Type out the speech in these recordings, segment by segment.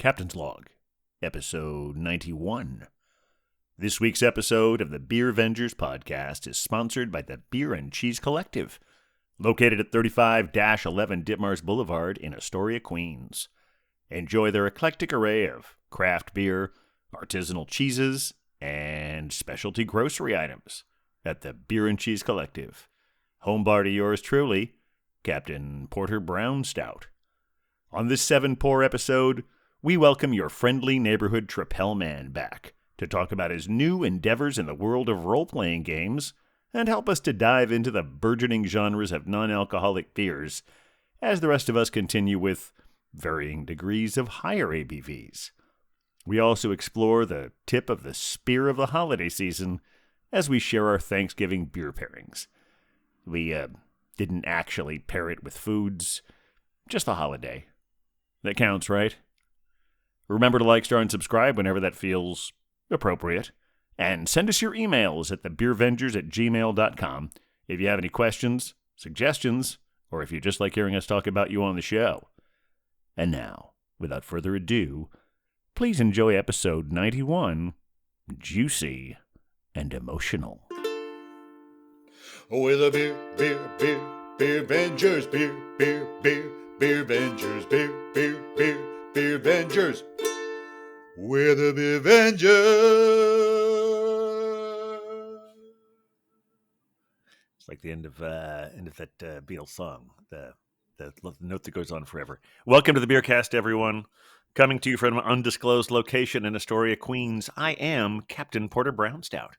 Captain's Log, episode 91. This week's episode of the Beer Vengers podcast is sponsored by the Beer and Cheese Collective, located at 35-11 Ditmars Boulevard in Astoria, Queens. Enjoy their eclectic array of craft beer, artisanal cheeses, and specialty grocery items at the Beer and Cheese Collective. Home bar to yours truly, Captain Porter Brown Stout. On this 7-pour episode, we welcome your friendly neighborhood Tripel Man back to talk about his new endeavors in the world of role-playing games and help us to dive into the burgeoning genres of non-alcoholic beers as the rest of us continue with varying degrees of higher ABVs. We also explore the tip of the spear of the holiday season as we share our Thanksgiving beer pairings. We didn't actually pair it with foods, just the holiday. That counts, right? Remember to like, star, and subscribe whenever that feels appropriate. And send us your emails at thebeervengers@gmail.com if you have any questions, suggestions, or if you just like hearing us talk about you on the show. And now, without further ado, please enjoy episode 91, Juicy and Emotional. With a beer vengers, beer vengers, beer vengers. We're the beer vengers. It's like the end of that Beatles song, the note that goes on forever. Welcome to the Beercast, everyone. Coming to you from an undisclosed location in Astoria, Queens, I am Captain Porter Brown Stout.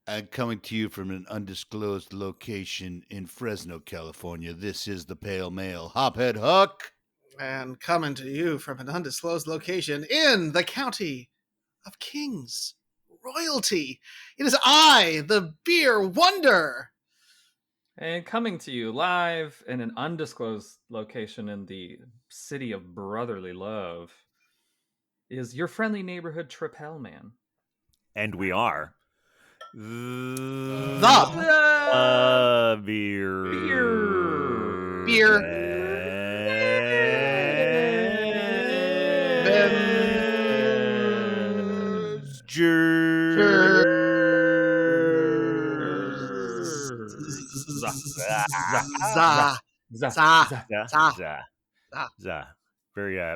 And coming to you from an undisclosed location in Fresno, California, this is the Pale Male, Hophead Huck. And coming to you from an undisclosed location in the county of Kings, royalty. It is I, the Beer Wonder. And coming to you live in an undisclosed location in the city of brotherly love is your friendly neighborhood Tripel Man. And we are The Beer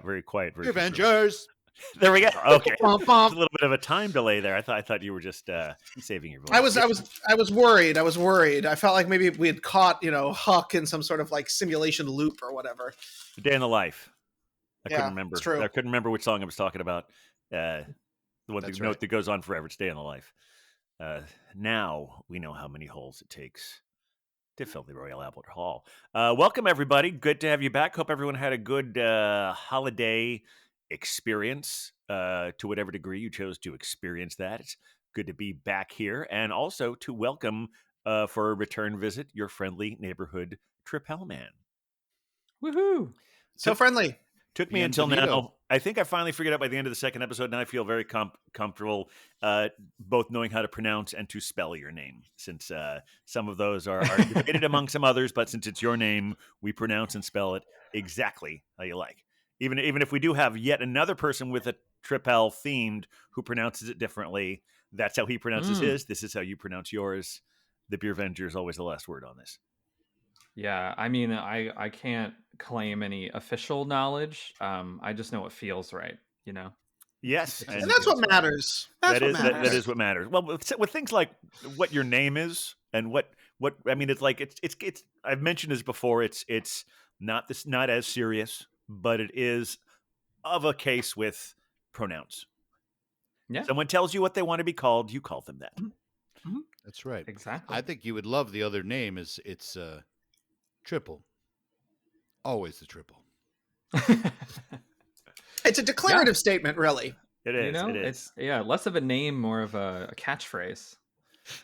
Very quiet version. Avengers. There we go. Okay, Bum, bum. a little bit of a time delay there. I thought you were just saving your voice. I was worried. I felt like maybe we had caught, Huck in some sort of like simulation loop or whatever. Day in the life. I Yeah, couldn't remember. it's true. I couldn't remember which song I was talking about. The That's note right. that goes on forever. It's Day in the Life. Now we know how many holes it takes to fill the Royal Albert Hall. Welcome, everybody. Good to have you back. Hope everyone had a good holiday experience to whatever degree you chose to experience that. It's good to be back here and also to welcome for a return visit your friendly neighborhood Tripel Man. Woohoo! So friendly. Took me until now. I think I finally figured out by the end of the second episode. Now I feel very comfortable both knowing how to pronounce and to spell your name, since some of those are debated among some others. But since it's your name, we pronounce and spell it exactly how you like. Even if we do have yet another person with a Tripel themed who pronounces it differently, that's how he pronounces his. This is how you pronounce yours. The Beer Venger is always the last word on this. Yeah, I mean, I can't claim any official knowledge. I just know it feels right, Yes, And that's what matters. That is what matters. Well, with things like what your name is and what I mean, it's like it's I've mentioned this before. It's not as serious, but it is of a case with pronouns. Yeah. Someone tells you what they want to be called, you call them that. Mm-hmm. That's right. Exactly. I think you would love the other name. It's triple. Always the triple. It's a declarative statement, really. It is. It is. It's less of a name, more of a catchphrase.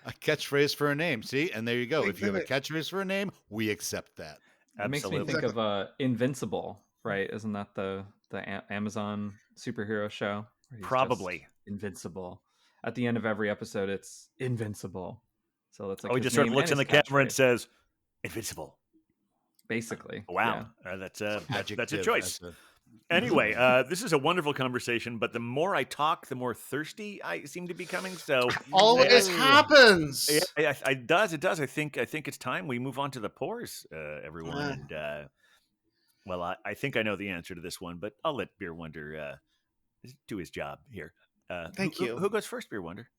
A catchphrase for a name. See, and there you go. If you have a Exhibit. catchphrase for a name, we accept that. It makes me think of Invincible, right? Isn't that the Amazon superhero show? Where he's Probably. just invincible. At the end of every episode, it's invincible. So that's like he his just sort of name looks in and the his camera and catchphrase, says, "Invincible." basically. Wow, that's a choice. Anyway, this is a wonderful conversation, but the more I talk, the more thirsty I seem to be becoming. So Always happens. yeah, it does. It does. I think it's time we move on to the pours, everyone. And well, I think I know the answer to this one, but I'll let Beer Wonder do his job here. Thank you. Who goes first, Beer Wonder?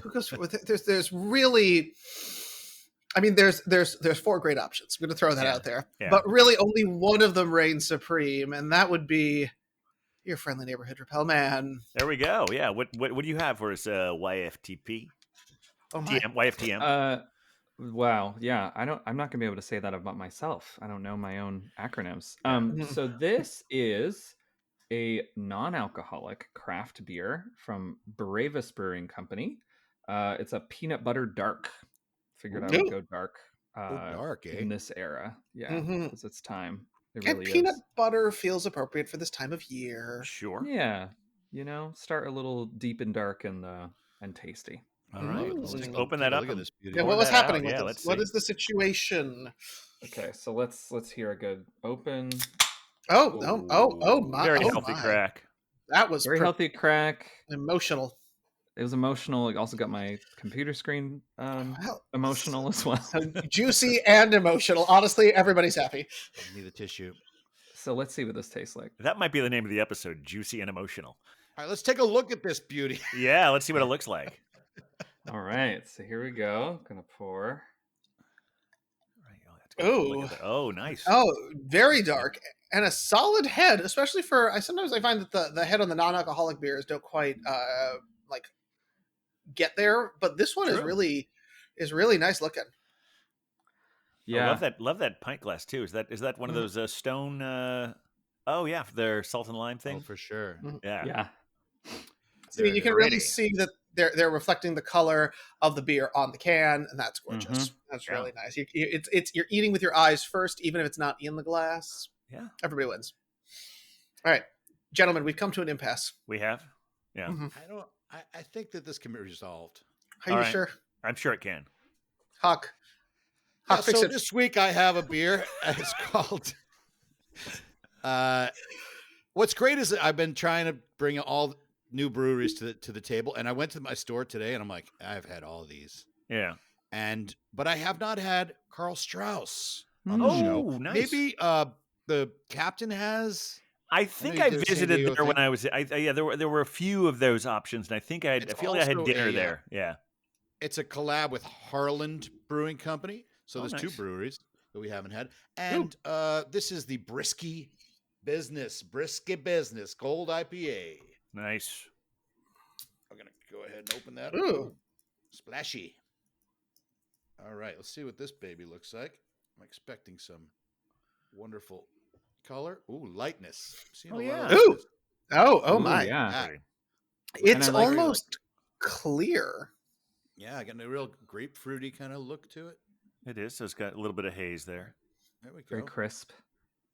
Who goes for, there's really, I mean, there's 4 great options. I'm going to throw that out there, but really only one of them reigns supreme, and that would be your friendly neighborhood Repel Man. There we go. Yeah. What do you have for us, YFTP? Oh my. YFTM. Wow. Yeah. I'm not gonna be able to say that about myself. I don't know my own acronyms. So this is a non-alcoholic craft beer from Bravus Brewing Company. It's a peanut butter dark. Figured I would go dark. Dark, eh? In this era. Yeah. Because it's time. It And really peanut is. butter feels appropriate for this time of year. Sure. Yeah. Start a little deep and dark and tasty. All right. Ooh. Let's just open that up. Look at this beauty. Yeah, what was happening with Yeah, this? What is the situation? Okay, so let's hear a good open. Oh my! Very oh healthy my. crack. That was Very healthy crack. emotional. It was emotional. It also got my computer screen Well, emotional as well. So juicy and emotional. Honestly, everybody's happy. Give me the tissue. So let's see what this tastes like. That might be the name of the episode, Juicy and Emotional. All right, let's take a look at this beauty. Yeah, let's see what it looks like. All right, so here we go. Gonna pour. Oh, nice. Oh, very dark and a solid head, especially for. Sometimes I find that the head on the non-alcoholic beers don't quite like get there, but this one is really nice looking. Yeah, I love that pint glass too. Is that one of those stone? Oh yeah, their salt and lime thing. Oh, for sure. yeah. So you can really see that they're reflecting the color of the beer on the can, and that's gorgeous. That's really nice. You're eating with your eyes first, even if it's not in the glass. Yeah, everybody wins. All right, gentlemen, we've come to an impasse. We have. Yeah. I think that this can be resolved. Are you sure? I'm sure it can. Huck, fix it. This week I have a beer. It's called. What's great is that I've been trying to bring all new breweries to the table, and I went to my store today, and I'm like, I've had all these. Yeah. But I have not had Karl Strauss on the show. Nice. Maybe the captain has. I think I visited there when I was. There were a few of those options, and I think I feel like I had dinner there. Yeah. It's a collab with Harland Brewing Company. So there's 2 breweries that we haven't had, and this is the Brisky Business Gold IPA. Nice. I'm gonna go ahead and open that. Ooh. Splashy. All right, let's see what this baby looks like. I'm expecting some wonderful color. Ooh, lightness. Ooh. Oh my. Yeah. It's almost clear. Yeah, I got a real grapefruity kind of look to it. It is. So it's got a little bit of haze there. There we go. Very crisp.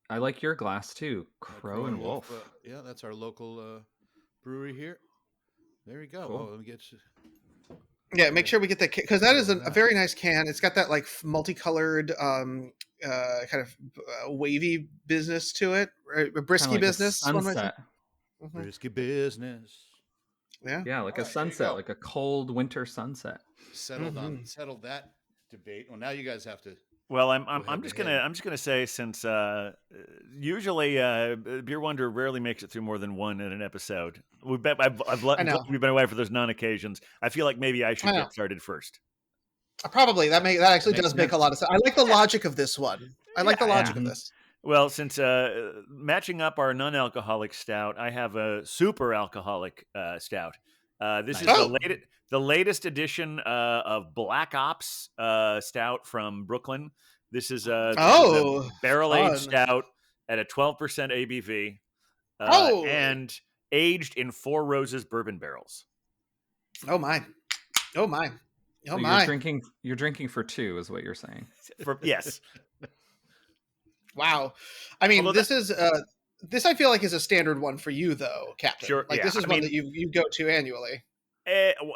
I like your glass too, Crow and Wolf. Yeah, that's our local brewery here. There we go. Cool. Oh, let me get you. Yeah, make sure we get that because that is a very nice can. It's got that like multicolored, kind of wavy business to it, right? A brisky like business. Sunset. Brisky business. Yeah, like a sunset, like a cold winter sunset. Settled that debate. Well, now you guys have to. Well, I'm just gonna say, since usually Beer Wonder rarely makes it through more than one in an episode. We've been away for those non-occasions. I feel like maybe I should get started first. Probably that actually does make a lot of sense. I like the logic of this one. I like the logic of this. Well, since matching up our non-alcoholic stout, I have a super alcoholic stout. This is the latest edition of Black Ops stout from Brooklyn. This is a barrel-aged stout at a 12% ABV and aged in Four Roses bourbon barrels. Oh my. So you're drinking for 2 is what you're saying. Yes. Wow. I mean, this I feel like is a standard one for you though, Captain. Sure. Like this is one that you go to annually.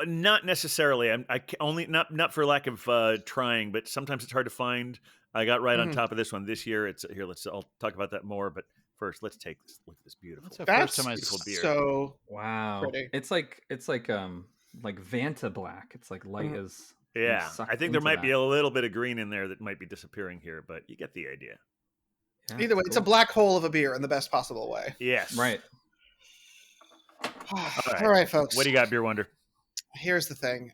Not necessarily. I only not for lack of trying, but sometimes it's hard to find. I got right on top of this one this year. I'll talk about that more. But first, let's take this. Look at this beautiful. That's the That's first time I beautiful beer. So wow, pretty. it's like Vanta Black. It's like light as yeah. I think there might be a little bit of green in there that might be disappearing here, but you get the idea. Yeah, Either way, it's a black hole of a beer in the best possible way. Yes. right. All right, folks. What do you got, Beer Wonder? Here's the thing.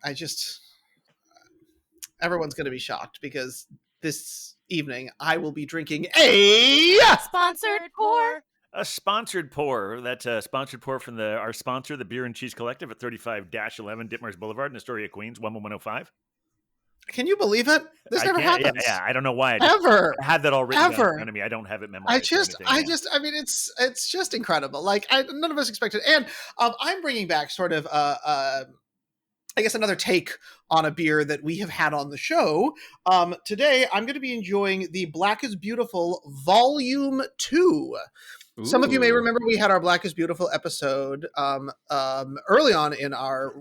Everyone's going to be shocked because this evening I will be drinking a sponsored pour. A sponsored pour. That's a sponsored pour from our sponsor, the Beer and Cheese Collective at 35-11 Ditmars Boulevard in Astoria, Queens, 11105. Can you believe it? This never happens. Yeah, I don't know why. Ever. I had that all written down in Ever. front of me. I don't have it memorized. I mean, it's just incredible. Like, none of us expected. And I'm bringing back sort of, I guess, another take on a beer that we have had on the show. Today, I'm going to be enjoying the Black is Beautiful Volume 2. Ooh. Some of you may remember we had our Black is Beautiful episode early on in our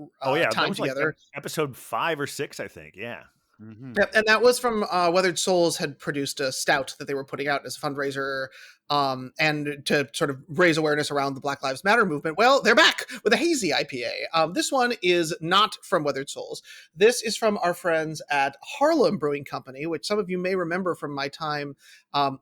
time together. Like episode 5 or 6, I think. Yeah. Mm-hmm. And that was from Weathered Souls had produced a stout that they were putting out as a fundraiser and to sort of raise awareness around the Black Lives Matter movement. Well, they're back with a hazy IPA. This one is not from Weathered Souls. This is from our friends at Harlem Brewing Company, which some of you may remember from my time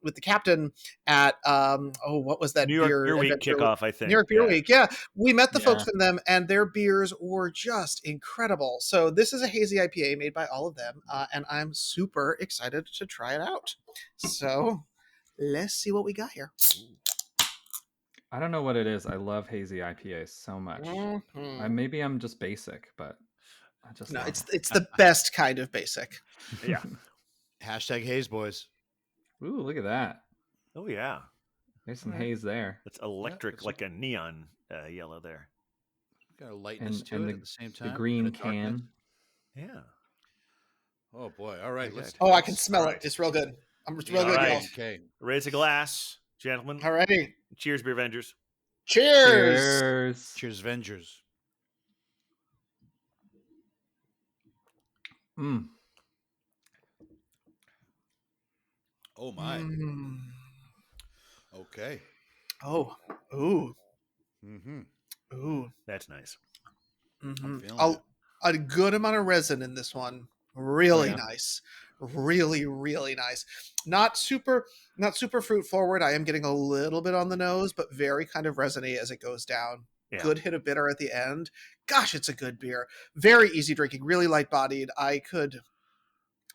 with the captain at, what was that? New York Beer Week kickoff, I think. New York Beer Week, yeah. We met the folks from them, and their beers were just incredible. So this is a hazy IPA made by all of them, and I'm super excited to try it out. So let's see what we got here. I don't know what it is. I love hazy IPAs so much. Mm-hmm. Maybe I'm just basic, but I just it's the best kind of basic. Yeah. Hashtag haze, boys. Ooh, look at that. Oh yeah, there's some haze there. It's electric, like a neon yellow there. Got a lightness to it at the same time. The green can. Yeah. Oh boy! All right, let's. I can smell it. It's real good. I'm real good, y'all. Okay. Raise a glass, gentlemen. All righty. Cheers, Beer Vengers. Cheers. Cheers, Vengers. Oh my. Okay. Oh. Ooh. Mm-hmm. Ooh. That's nice. Mm-hmm. A good amount of resin in this one. Really nice. Really, really nice. Not super fruit forward. I am getting a little bit on the nose, but very kind of resiny as it goes down. Yeah. Good hit of bitter at the end. Gosh, it's a good beer. Very easy drinking, really light bodied.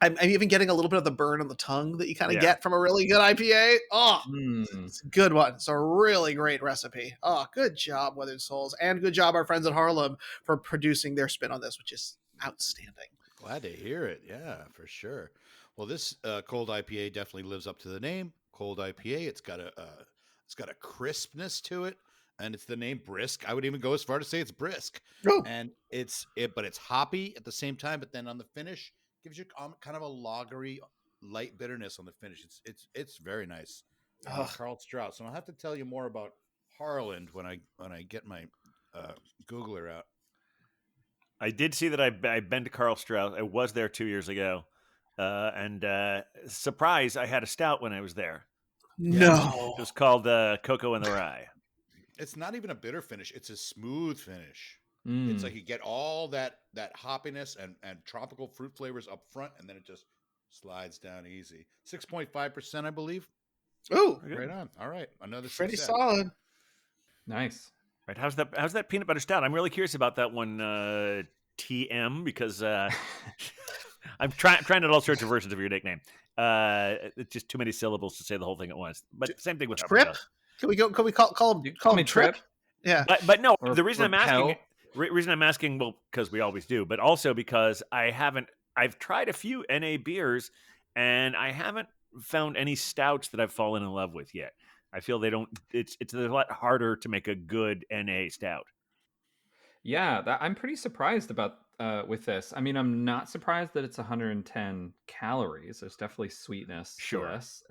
I'm even getting a little bit of the burn on the tongue that you kind of get from a really good IPA. Oh, it's a good one. It's a really great recipe. Oh, good job, Weathered Souls. And good job, our friends at Harlem, for producing their spin on this, which is outstanding. Glad to hear it. Yeah, for sure. Well, this cold IPA definitely lives up to the name. Cold IPA. It's got a crispness to it, and it's the name Brisk. I would even go as far to say it's brisk. Oh. And but it's hoppy at the same time. But then on the finish, gives you kind of a lagery, light bitterness on the finish. It's very nice. Karl Strauss. And I'll have to tell you more about Harland when I get my Googler out. I did see that I've been to Karl Strauss. I was there 2 years ago. And surprise, I had a stout when I was there. No. It was called Cocoa and the Rye. It's not even a bitter finish. It's a smooth finish. It's like you get all that hoppiness and tropical fruit flavors up front, and then it just slides down easy. 6.5%, I believe. Oh, right on. All right, another pretty solid. Nice. Right, how's that peanut butter stout? I'm really curious about that one, TM, because I'm trying out all sorts of versions of your nickname. It's just too many syllables to say the whole thing at once. But same thing with Trip. Can we call him Trip? Yeah, but no. The reason I'm asking. Reason I'm asking, well, because we always do, but also because I've tried a few NA beers and I haven't found any stouts that I've fallen in love with yet. I feel it's a lot harder to make a good NA stout. Yeah, I'm pretty surprised about with this. I mean, I'm not surprised that it's 110 calories. There's definitely sweetness to this.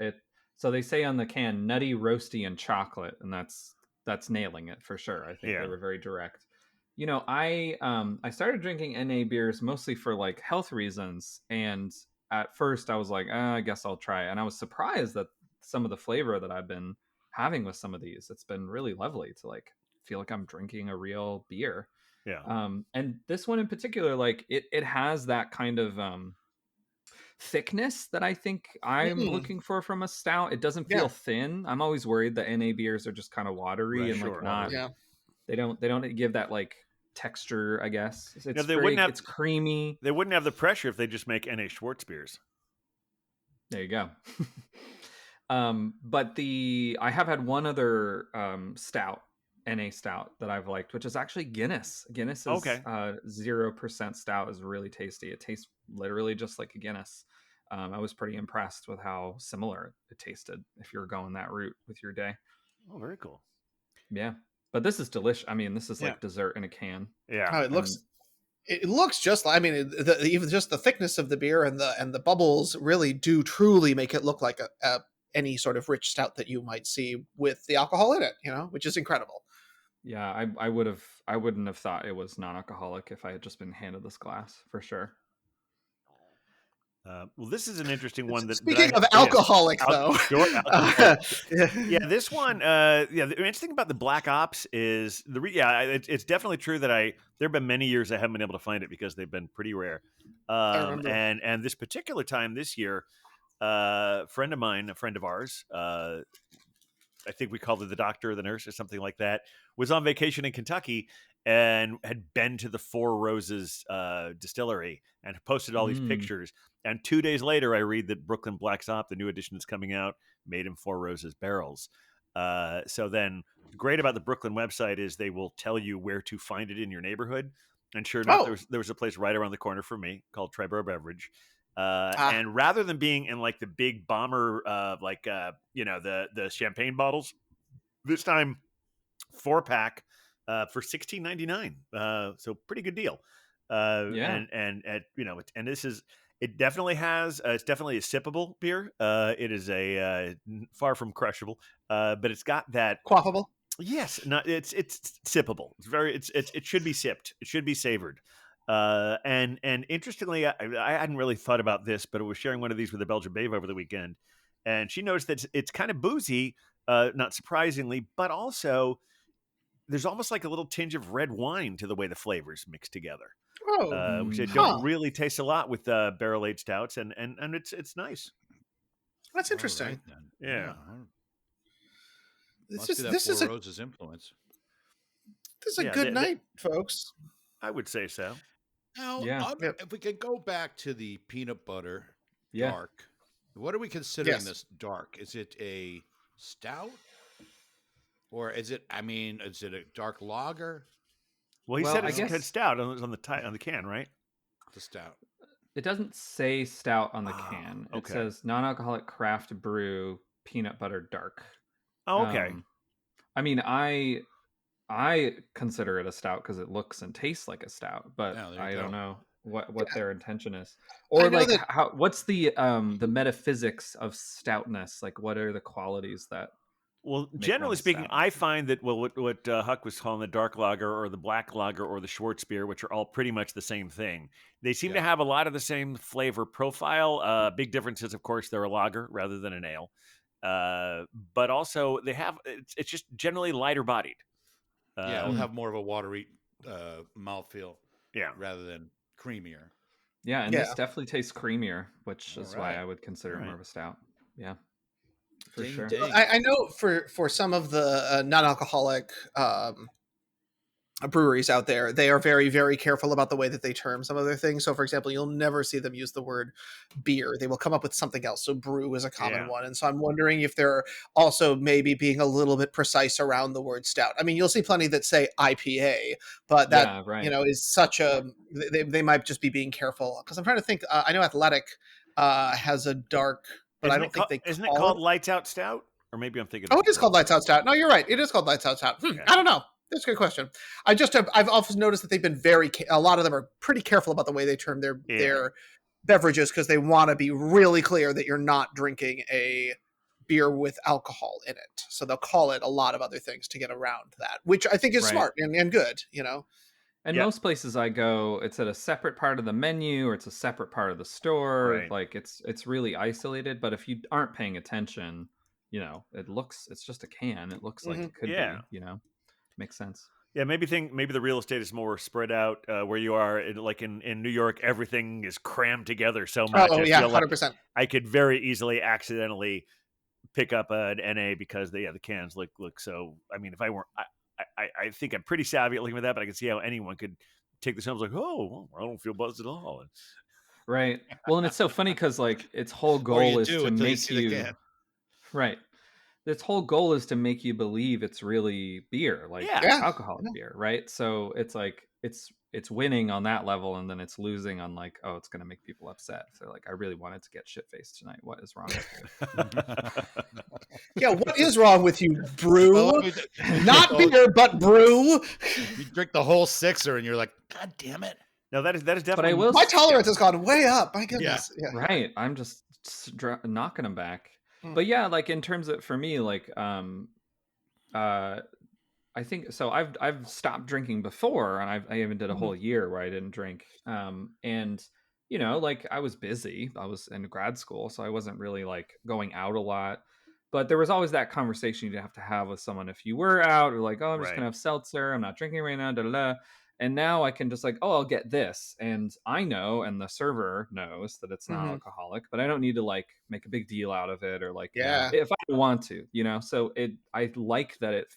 So they say on the can, nutty, roasty, and chocolate, and that's nailing it for sure. I think they were very direct. You know, I started drinking NA beers mostly for like health reasons, and at first I was like, I guess I'll try it. And I was surprised that some of the flavor that I've been having with some of these. It's been really lovely to like feel like I'm drinking a real beer. Yeah. And this one in particular, like it has that kind of thickness that I think I'm looking for from a stout. It doesn't feel thin. I'm always worried that NA beers are just kind of watery and like not. Yeah. They don't give that like texture, I guess. It's they wouldn't have, it's creamy. They wouldn't have the pressure if they just make NA Schwartz beers. There you go. But I have had one other stout, NA stout that I've liked, which is actually Guinness. Guinness is 0% stout is really tasty. It tastes literally just like a Guinness. I was pretty impressed with how similar it tasted if you're going that route with your day. Oh, very cool. Yeah. But this is delicious. I mean, this is like dessert in a can. Yeah. Oh, it looks just like, I mean, even just the thickness of the beer and the bubbles really do truly make it look like any sort of rich stout that you might see with the alcohol in it, which is incredible. Yeah, I wouldn't have thought it was non-alcoholic if I had just been handed this glass, for sure. Well, this is an interesting one. Speaking of alcoholic, though. Yeah, this one. The interesting thing about the Black Ops is it's definitely true that there have been many years I haven't been able to find it because they've been pretty rare. And this particular time this year, a friend of mine, a friend of ours, I think we called her the doctor or the nurse or something like that, was on vacation in Kentucky and had been to the Four Roses distillery and posted all these pictures. And 2 days later, I read that Brooklyn Black Ops, the new edition that's coming out, made in Four Roses barrels. So then, great about the Brooklyn website is they will tell you where to find it in your neighborhood. And sure enough, there was a place right around the corner from me called Triborough Beverage. And rather than being in like the big bomber, the champagne bottles, this time 4-pack for $16.99. So pretty good deal. And this is, it definitely has, it's definitely a sippable beer. It is a far from crushable, but it's got that quaffable. Yes, it's sippable. It should be sipped. It should be savored. And interestingly, I hadn't really thought about this, but I was sharing one of these with a Belgian babe over the weekend, and she noticed that it's kind of boozy, not surprisingly, but also there's almost like a little tinge of red wine to the way the flavors mix together. Which I don't really taste a lot with barrel aged stouts, and it's nice. That's interesting. Right, yeah. This is Rose's influence. This is a good night, folks. I would say so. Now, if we can go back to the peanut butter dark, what are we considering this dark? Is it a stout? Or is it a dark lager? Well, he said it's a good stout on the can, right? The stout. It doesn't say stout on the can. It says non-alcoholic craft brew peanut butter dark. Oh, okay. I consider it a stout because it looks and tastes like a stout, but I don't know what their intention is, or like what's the metaphysics of stoutness? Like, what are the qualities that? Well, generally speaking, I find that what Huck was calling the dark lager or the black lager or the Schwartz beer, which are all pretty much the same thing, they seem to have a lot of the same flavor profile. Big differences, of course, they're a lager rather than an ale, but also they have it's just generally lighter bodied. It'll have more of a watery mouthfeel, rather than creamier. Yeah, and this definitely tastes creamier, which is why I would consider it more of a stout. Yeah. For sure. I know for some of the non-alcoholic breweries out there, they are very, very careful about the way that they term some of their things. So, for example, you'll never see them use the word beer. They will come up with something else. So brew is a common one. And so I'm wondering if they're also maybe being a little bit precise around the word stout. I mean, you'll see plenty that say IPA, but that, is such a, they might just be being careful. Because I'm trying to think, I know Athletic has a dark... But I don't think they isn't it called Lights Out Stout? Or maybe I'm thinking. Oh, it is called Lights Out Stout. No, you're right. It is called Lights Out Stout. I don't know. That's a good question. I've often noticed that they've been a lot of them are pretty careful about the way they term their beverages because they want to be really clear that you're not drinking a beer with alcohol in it. So they'll call it a lot of other things to get around that, which I think is smart and good, And most places I go, it's at a separate part of the menu or it's a separate part of the store. Like it's really isolated. But if you aren't paying attention, it's just a can. It looks like it could be, makes sense. Yeah, maybe the real estate is more spread out where you are. Like in New York, everything is crammed together so much. Oh, yeah, 100%. Like I could very easily accidentally pick up an NA because the cans look so. I mean, if I weren't, I think I'm pretty savvy at looking at that, but I can see how anyone could take this home like, oh, well, I don't feel buzzed at all. Right. Well, and it's so funny because like its whole goal is to make you right. Its whole goal is to make you believe it's really beer, like alcoholic beer, right? So it's like it's winning on that level, and then it's losing on like, oh, it's going to make people upset. So like, I really wanted to get shit faced tonight. What is wrong with you? What is wrong with you, brew? Not beer, but brew. You drink the whole sixer, and you're like, God damn it! No, that is definitely. My tolerance has gone way up. My goodness. Yeah. Right. I'm just knocking them back. But yeah, like in terms of for me, like I think so. I've stopped drinking before, and I even did a whole year where I didn't drink. And like I was busy. I was in grad school, so I wasn't really like going out a lot. But there was always that conversation you'd have to have with someone if you were out, or like, oh, I'm just gonna have seltzer. I'm not drinking right now. Da, da, da. And now I can just like, oh, I'll get this. And I know, and the server knows that it's not alcoholic, but I don't need to like make a big deal out of it or like, if I want to, so I like that it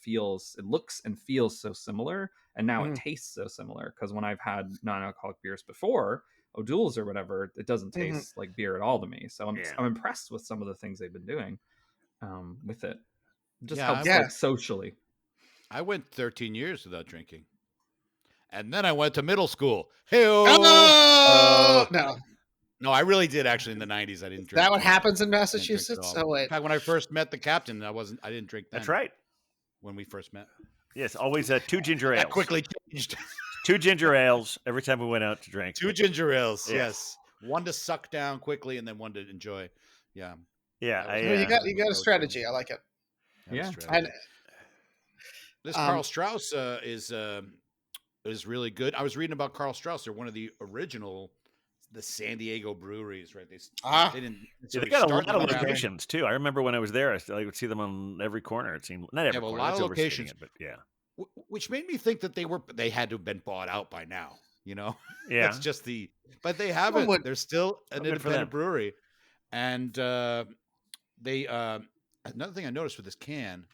looks and feels so similar. And now it tastes so similar. Cause when I've had non-alcoholic beers before, O'Doul's or whatever, it doesn't taste like beer at all to me. So I'm impressed with some of the things they've been doing with it. Just helps like socially. I went 13 years without drinking. And then I went to middle school. No, I really did actually in the 90s. I didn't drink. That what happens in Massachusetts? Oh wait. In fact, when I first met the captain, I didn't drink then. That's right. When we first met. Yes, always 2 ginger ales. That quickly changed. 2 ginger ales every time we went out to drink. 2 ginger ales. Yes. One to suck down quickly and then one to enjoy. Yeah. Yeah. You got a strategy. I like it. Yeah. And this Karl Strauss is really good. I was reading about Karl Strauss. They're one of the original, the San Diego breweries, right? They didn't. They got a lot of locations too. I remember when I was there, I would see them on every corner. It seemed not every corner. A lot of locations, but which made me think that they had to have been bought out by now. Yeah, that's just but they haven't. They're still an independent brewery, and they. Another thing I noticed with this can,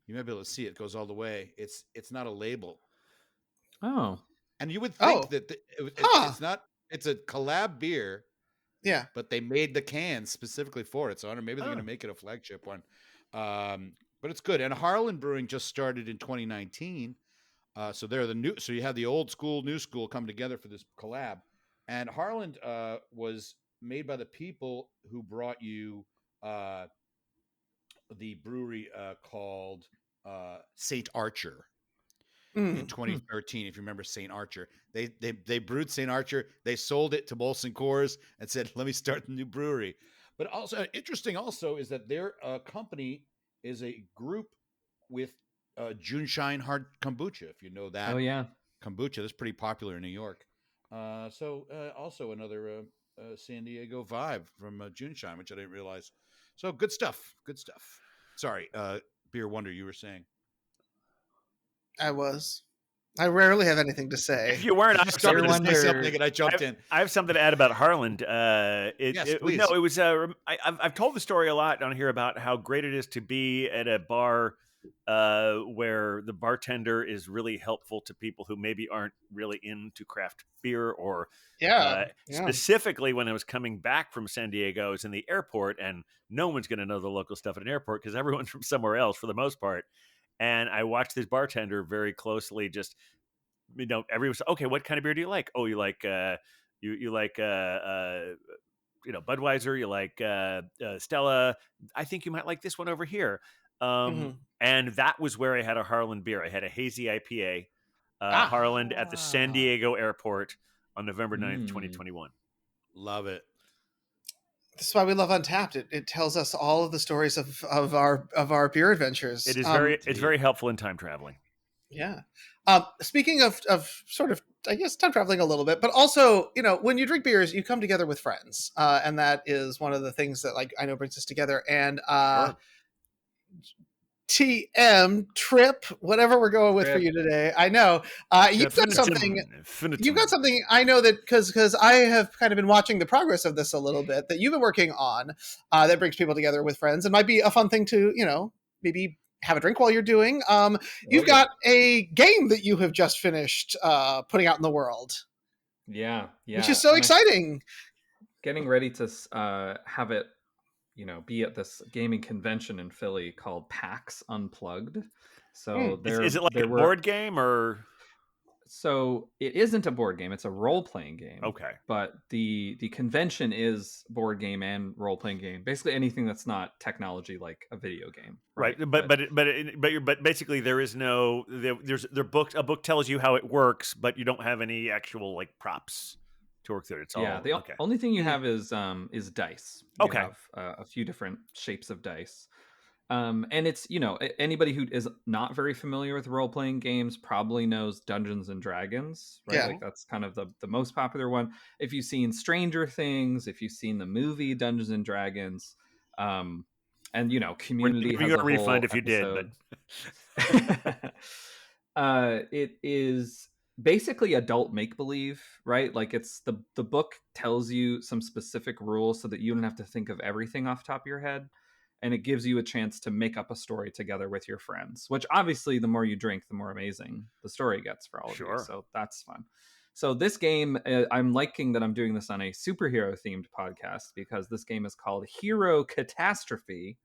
you might be able to see it goes all the way. It's not a label. Oh, and you would think that it's not. It's a collab beer. Yeah, but they made the can specifically for it. So I don't know. Maybe they're going to make it a flagship one. But it's good. And Harlan Brewing just started in 2019. So they're the new. So you have the old school, new school come together for this collab. And Harlan was made by the people who brought you the brewery called St. Archer. In 2013, if you remember St. Archer, they brewed St. Archer. They sold it to Molson Coors and said, "Let me start the new brewery." But also interesting, also is that their company is a group with Juneshine Hard Kombucha. If you know that, kombucha that's pretty popular in New York. So also another San Diego vibe from Juneshine, which I didn't realize. So good stuff. Good stuff. Sorry, Beer Wonder, you were saying. I rarely have anything to say. If you weren't, I started to say something and I jumped in. I have something to add about Harlan. Yes, please. No, it was. I've told the story a lot on here about how great it is to be at a bar where the bartender is really helpful to people who maybe aren't really into craft beer or specifically when I was coming back from San Diego, I was in the airport and no one's going to know the local stuff at an airport because everyone's from somewhere else for the most part. And I watched this bartender very closely. Just everyone's okay. What kind of beer do you like? Oh, you like you like Budweiser. You like Stella. I think you might like this one over here. And that was where I had a Harlan beer. I had a hazy IPA, Harlan at the San Diego airport on November 9th, 2021. Love it. This is why we love Untapped. It tells us all of the stories of our beer adventures. It is it's very helpful in time traveling. Yeah. Speaking of sort of, I guess, time traveling a little bit, but also, when you drink beers, you come together with friends. And that is one of the things that I know brings us together. And TM Trip, whatever we're going with for you today. I know you've got something. You've got something. I know that because I have kind of been watching the progress of this a little bit that you've been working on that brings people together with friends and might be a fun thing to maybe have a drink while you're doing. You've got a game that you have just finished putting out in the world. Yeah, which is so exciting. Getting ready to have it, be at this gaming convention in Philly called PAX Unplugged. So is it like a board game or? So it isn't a board game; it's a role-playing game. Okay, but the convention is board game and role-playing game. Basically, anything that's not technology, like a video game. Right. But basically, there is no a book tells you how it works, but you don't have any actual like props to work through. It's all the only thing you have is dice. You have a few different shapes of dice. And it's, anybody who is not very familiar with role-playing games probably knows Dungeons and Dragons, right? Like that's kind of the most popular one. If you've seen Stranger Things, if you've seen the movie Dungeons and Dragons, and Community has a refund if episode. You did, but it is basically adult make-believe, right? Like it's the book tells you some specific rules so that you don't have to think of everything off the top of your head. And it gives you a chance to make up a story together with your friends, which obviously the more you drink, the more amazing the story gets for all of you. So that's fun. So this game, I'm liking that I'm doing this on a superhero themed podcast because this game is called Hero Catastrophe.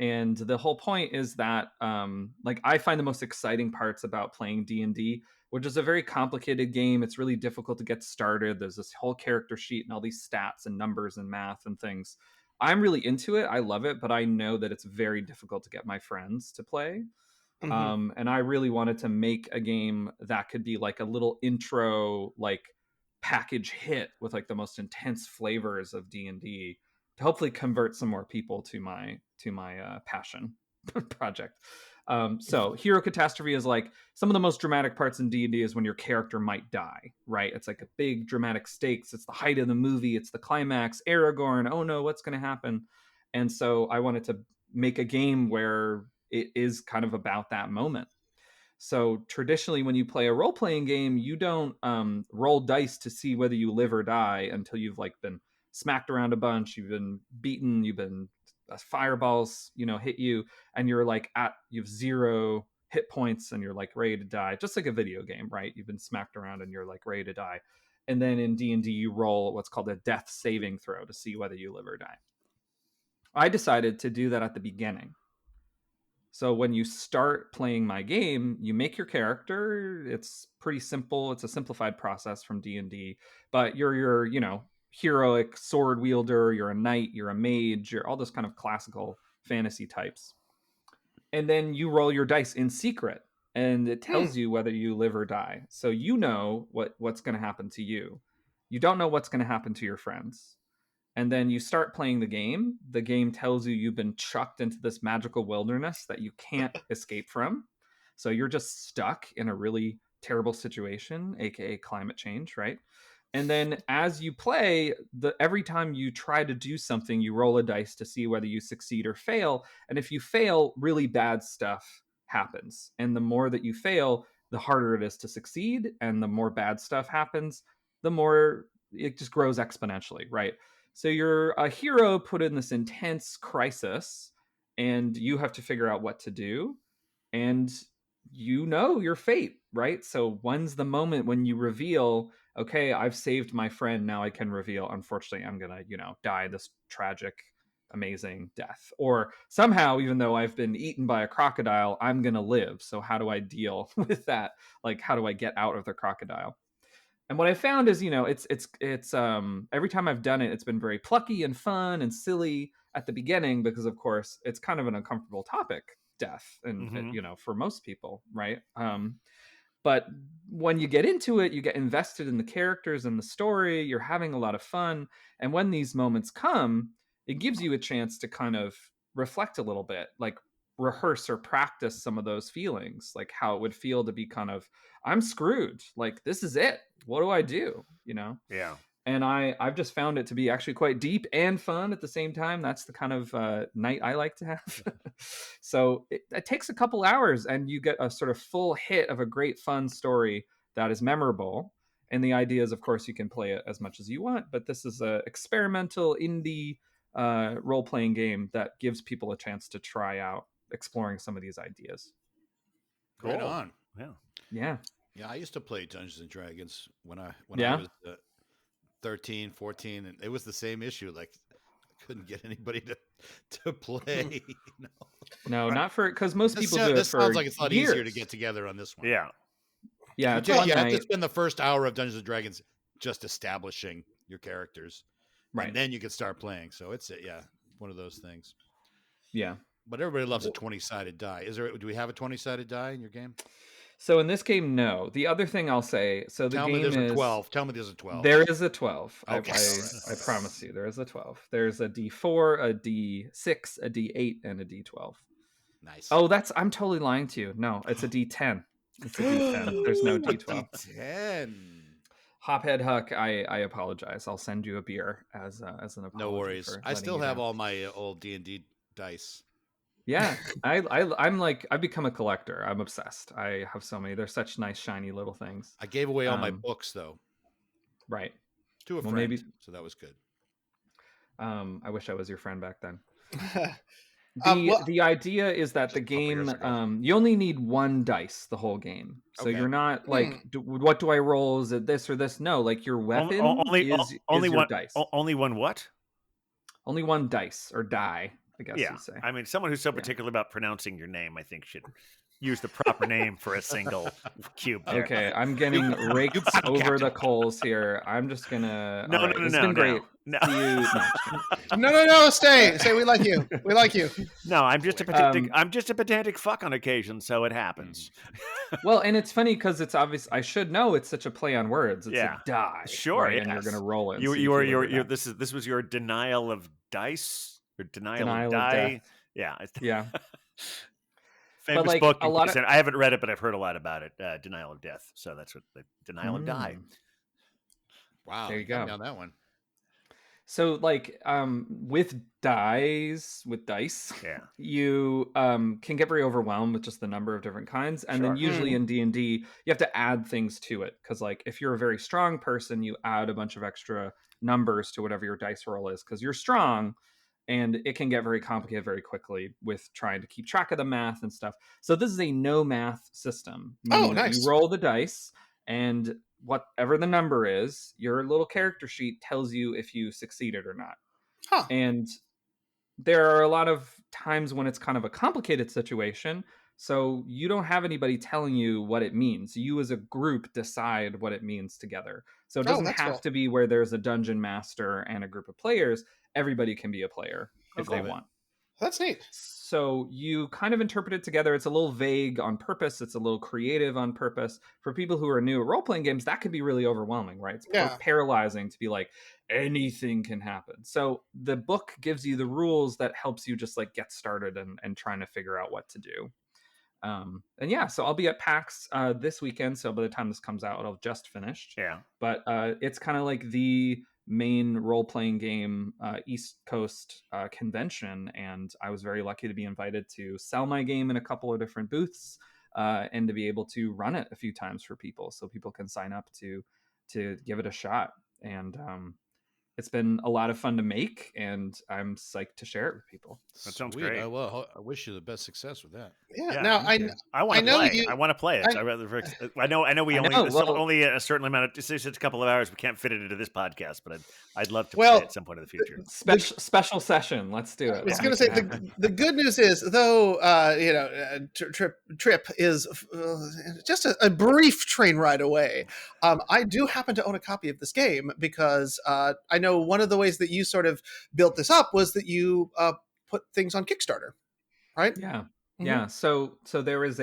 And the whole point is that I find the most exciting parts about playing D&D, which is a very complicated game. It's really difficult to get started. There's this whole character sheet and all these stats and numbers and math and things. I'm really into it. I love it, but I know that it's very difficult to get my friends to play. Mm-hmm. And I really wanted to make a game that could be like a little intro, like package hit with like the most intense flavors of D&D to hopefully convert some more people to my passion project. So Hero Catastrophe is like some of the most dramatic parts in D&D is when your character might die, right? It's like a big dramatic stakes. It's the height of the movie. It's the climax. Aragorn, oh no, what's going to happen? And so I wanted to make a game where it is kind of about that moment. So traditionally, when you play a role-playing game, you don't roll dice to see whether you live or die until you've like been smacked around a bunch, you've been beaten, you've been fireballs, hit you, and you're like you have 0 hit points and you're like ready to die, just like a video game, right? You've been smacked around and you're like ready to die. And then in D&D, you roll what's called a death saving throw to see whether you live or die. I decided to do that at the beginning. So when you start playing my game, you make your character. It's pretty simple. It's a simplified process from D&D, but you're your, heroic sword wielder, you're a knight, you're a mage, you're all those kind of classical fantasy types. And then you roll your dice in secret and it tells you whether you live or die. So you know what's going to happen to you. You don't know what's going to happen to your friends. And then you start playing the game. The game tells you you've been chucked into this magical wilderness that you can't escape from. So you're just stuck in a really terrible situation, aka climate change, right? And then as you play, every time you try to do something, you roll a dice to see whether you succeed or fail. And if you fail, really bad stuff happens. And the more that you fail, the harder it is to succeed. And the more bad stuff happens, the more it just grows exponentially, right? So you're a hero put in this intense crisis, and you have to figure out what to do. And you know your fate, right? So when's the moment when you reveal, okay, I've saved my friend, now I can reveal, unfortunately, I'm gonna, die this tragic, amazing death. Or somehow, even though I've been eaten by a crocodile, I'm gonna live. So how do I deal with that? Like, how do I get out of the crocodile? And what I found is, it's every time I've done it, it's been very plucky and fun and silly at the beginning because, of course, it's kind of an uncomfortable topic, death, and for most people, right? But when you get into it, you get invested in the characters and the story. You're having a lot of fun, and when these moments come, it gives you a chance to kind of reflect a little bit, like rehearse or practice some of those feelings, like how it would feel to be kind of, I'm screwed, like this is it, what do I do? Yeah. and I've just found it to be actually quite deep and fun at the same time. That's the kind of night I like to have. So it takes a couple hours, and you get a sort of full hit of a great fun story that is memorable. And the idea is, of course, you can play it as much as you want, but this is a experimental indie role-playing game that gives people a chance to try out exploring some of these ideas. Right on. Yeah. I used to play Dungeons and Dragons when I Yeah. was 13, 14, and it was the same issue. Like, I couldn't get anybody to play. No, not for, because most people do it This for sounds like it's a lot years. easier to get together on this one. Yeah. Yeah, You have to spend the first hour of Dungeons and Dragons just establishing your characters, right? And then you can start playing. So it's one of those things. Yeah, but everybody loves a 20-sided die. Do we have a 20-sided die in your game? So in this game, no. The other thing I'll say, so the game is 12. Tell me there's a 12. There is a 12. Okay. I promise you, there is a 12. There's a D4, a D6, a D8, and a D12. Nice. Oh, I'm totally lying to you. No, it's a D10. It's a D10. There's no D12. D10. Hophead Huck, I apologize. I'll send you a beer as an apology. No worries. I still have all my old D&D dice. Yeah, I'm like, I've become a collector. I'm obsessed. I have so many. They're such nice, shiny little things. I gave away all my books though. Right. To a friend. Maybe, so that was good. I wish I was your friend back then. The idea is that the game, you only need one dice the whole game. So you're not like, what do I roll? Is it this or this? No, like your weapon only your one dice. Only one what? Only one dice or die, I guess you'd say. I mean, someone who's so particular about pronouncing your name, I think, should use the proper name for a single cube. There. Okay, I'm getting raked over the coals here. I'm just gonna. No. It's been great. No. No. Stay. We like you. We like you. No, I'm just a pedantic. I'm just a pedantic fuck on occasion, so it happens. Well, and it's funny because it's obvious. I should know it's such a play on words. It's a die. Sure, right? And you're gonna roll it. This was your denial of dice or denial of die. Yeah. Famous but book. I haven't read it, but I've heard a lot about it. Denial of Death. So that's what the denial of die. Wow. There you go. On that one. So with dice, you can get very overwhelmed with just the number of different kinds. And then usually in D&D, you have to add things to it. Because if you're a very strong person, you add a bunch of extra numbers to whatever your dice roll is because you're strong. And it can get very complicated very quickly with trying to keep track of the math and stuff. So this is a no math system. Oh, nice. You roll the dice, and whatever the number is, your little character sheet tells you if you succeeded or not. Huh. And there are a lot of times when it's kind of a complicated situation. So you don't have anybody telling you what it means. You as a group decide what it means together. So it doesn't have to be where there's a dungeon master and a group of players. Everybody can be a player if they want. That's neat. So you kind of interpret it together. It's a little vague on purpose. It's a little creative on purpose. For people who are new at role-playing games, that can be really overwhelming, right? It's paralyzing to be like, anything can happen. So the book gives you the rules that helps you just get started and trying to figure out what to do. So I'll be at PAX this weekend. So by the time this comes out, it'll have just finished. Yeah. But it's kind of like the main role-playing game East Coast convention, and I was very lucky to be invited to sell my game in a couple of different booths and to be able to run it a few times for people, so people can sign up to give it a shot. And it's been a lot of fun to make, and I'm psyched to share it with people. That sounds great. I wish you the best success with that. Yeah. Now I want to play it. I know we only a certain amount of. It's just a couple of hours. We can't fit it into this podcast, but I'd love to play at some point in the future. Special session. Let's do it. I was going to say the good news is, though, Trip is just a brief train ride away. I do happen to own a copy of this game because I know one of the ways that you sort of built this up was that you put things on Kickstarter, right? Yeah. Mm-hmm. Yeah. So there is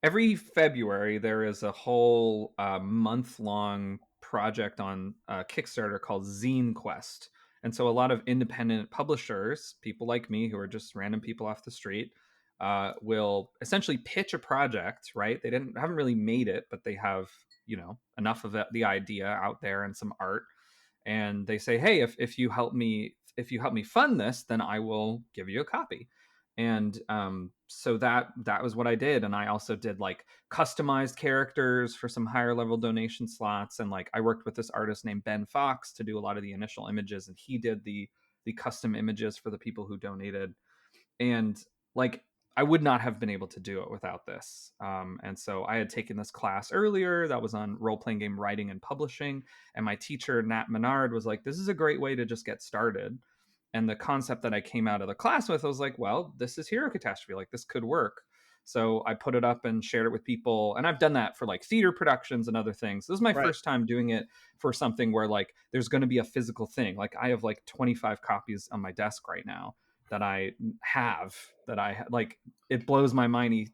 every February, there is a whole month-long project on Kickstarter called Zine Quest. And so a lot of independent publishers, people like me who are just random people off the street, will essentially pitch a project, right? They haven't really made it, but they have, enough of the idea out there and some art. And they say, hey, if you help me fund this, then I will give you a copy. And so that was what I did. And I also did like customized characters for some higher level donation slots. And like I worked with this artist named Ben Fox to do a lot of the initial images, and he did the custom images for the people who donated. And like I would not have been able to do it without this. And so I had taken this class earlier that was on role-playing game writing and publishing. And my teacher, Nat Menard, was like, this is a great way to just get started. And the concept that I came out of the class with, I was like, well, this is Hero Catastrophe. Like, this could work. So I put it up and shared it with people. And I've done that for like theater productions and other things. This is my first time doing it for something where like there's going to be a physical thing. Like I have like 25 copies on my desk right now that I have, like, it blows my mind,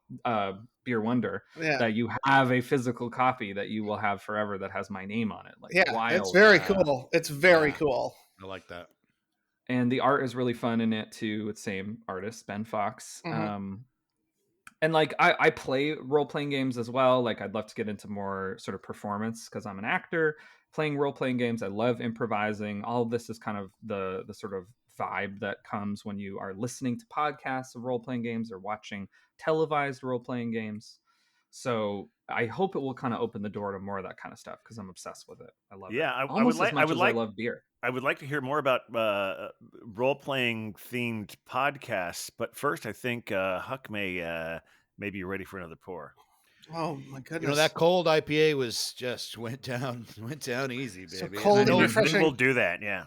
Beer Wonder, that you have a physical copy that you will have forever that has my name on it. Like, wild. It's very cool. It's very cool. I like that. And the art is really fun in it too. It's same artist, Ben Fox. Mm-hmm. And like I play role-playing games as well. Like I'd love to get into more sort of performance because I'm an actor playing role-playing games. I love improvising. All of this is kind of the sort of vibe that comes when you are listening to podcasts of role-playing games or watching televised role-playing games. So I hope it will kind of open the door to more of that kind of stuff because I'm obsessed with it. I love it. Almost as much as I love beer. I would like to hear more about role-playing themed podcasts, but first I think Huck may be ready for another pour. Oh my goodness! You know, that cold IPA was just went down easy, baby. So cold and refreshing. We'll do that, yeah.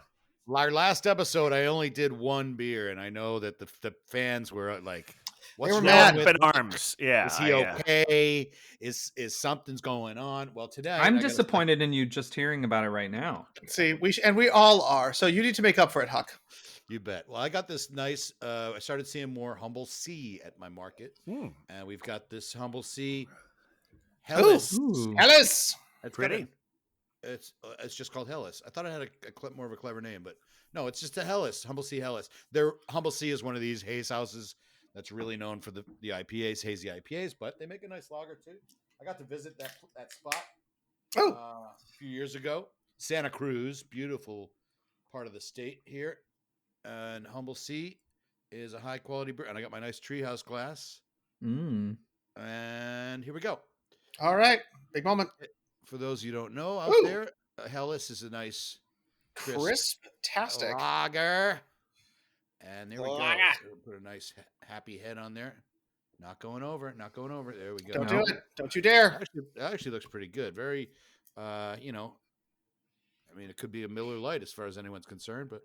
Our last episode, I only did one beer, and I know that the fans were like, "What's wrong with him? Arms? Yeah, is he okay? Is something's going on?" Well, today I'm disappointed in you just hearing about it right now. See, we all are. So you need to make up for it, Huck. You bet. Well, I got this nice. I started seeing more Humble Sea at my market, and we've got this Humble Sea Helles. Helles. That's pretty. It's just called Helles. I thought it had a more of a clever name, but no, it's just a Helles, Humble Sea Helles. Their Humble Sea is one of these haze houses that's really known for the IPAs, hazy IPAs, but they make a nice lager too. I got to visit that spot a few years ago. Santa Cruz, beautiful part of the state here. And Humble Sea is a high quality beer. And I got my nice treehouse glass. And here we go. All right. Big moment. For those you don't know out there, Helles is a nice crisp-tastic lager. And there we go. Put a nice happy head on there. Not going over. There we go. Don't do it. Don't you dare. It actually looks pretty good. Very, I mean, it could be a Miller Lite as far as anyone's concerned, but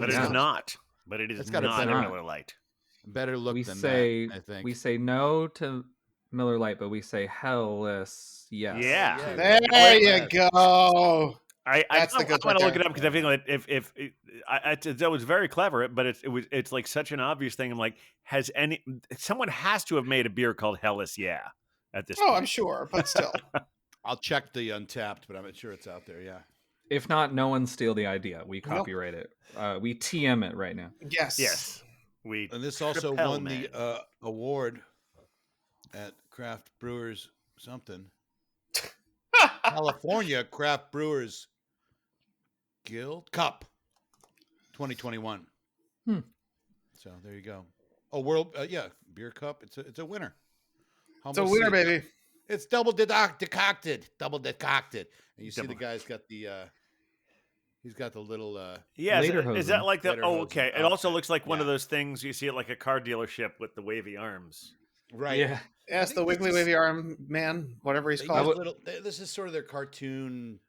it is not. But it is not a Miller Lite. Better look than that, I think. We say no to Miller Lite, but we say Helles, yes. Yeah. There you go. I'm going to look it up because I feel like that was very clever, but it's like such an obvious thing. I'm like, someone has to have made a beer called Helles, at this point. I'm sure, but still. I'll check the Untapped, but I'm sure it's out there, yeah. If not, no one steal the idea. We copyright it. We TM it right now. Yes. And this also won the award at Craft Brewers something. California Craft Brewers Guild Cup 2021. So there you go. World Beer Cup. It's a winner. It's a winner, baby. It's double decocted. And you see the guy's got the he's got the little is that like the okay. It also looks like one of those things you see at like a car dealership with the wavy arms. Right. Yeah. Yes, the wiggly wavy arm man, whatever he's called. This is sort of their cartoon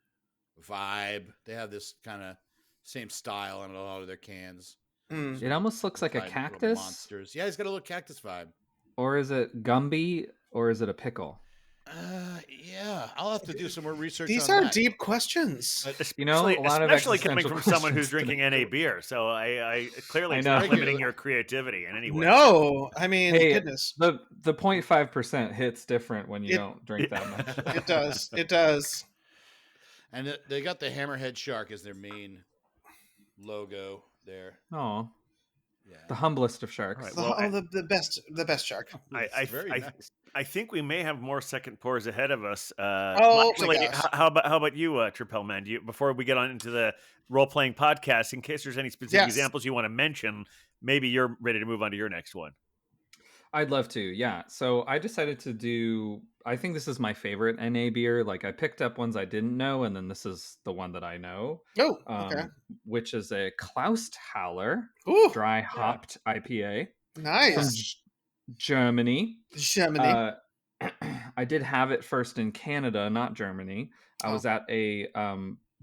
vibe. They have this kind of same style on a lot of their cans. It almost looks like a cactus. Monsters. Yeah, he's got a little cactus vibe. Or is it Gumby? Or is it a pickle? Yeah, I'll have to do some more research. These are deep questions. Especially coming from someone who's drinking NA beer. So I clearly it's not limiting your creativity in any way. No, I mean, goodness. The 0.5% hits different when you don't drink that much. It does. And they got the hammerhead shark as their main logo there. Oh, The humblest of sharks. Right, well, the best shark. I think we may have more second pours ahead of us. My gosh. How about you, Tripel Man? Before we get on into the role playing podcast, in case there's any specific examples you want to mention, maybe you're ready to move on to your next one. I'd love to, yeah. So I decided to do. I think this is my favorite NA beer. Like I picked up ones I didn't know, and then this is the one that I know. Oh, okay. Which is a Klausthaler dry hopped IPA. Nice. From Germany. I did have it first in Canada, not Germany. I was at a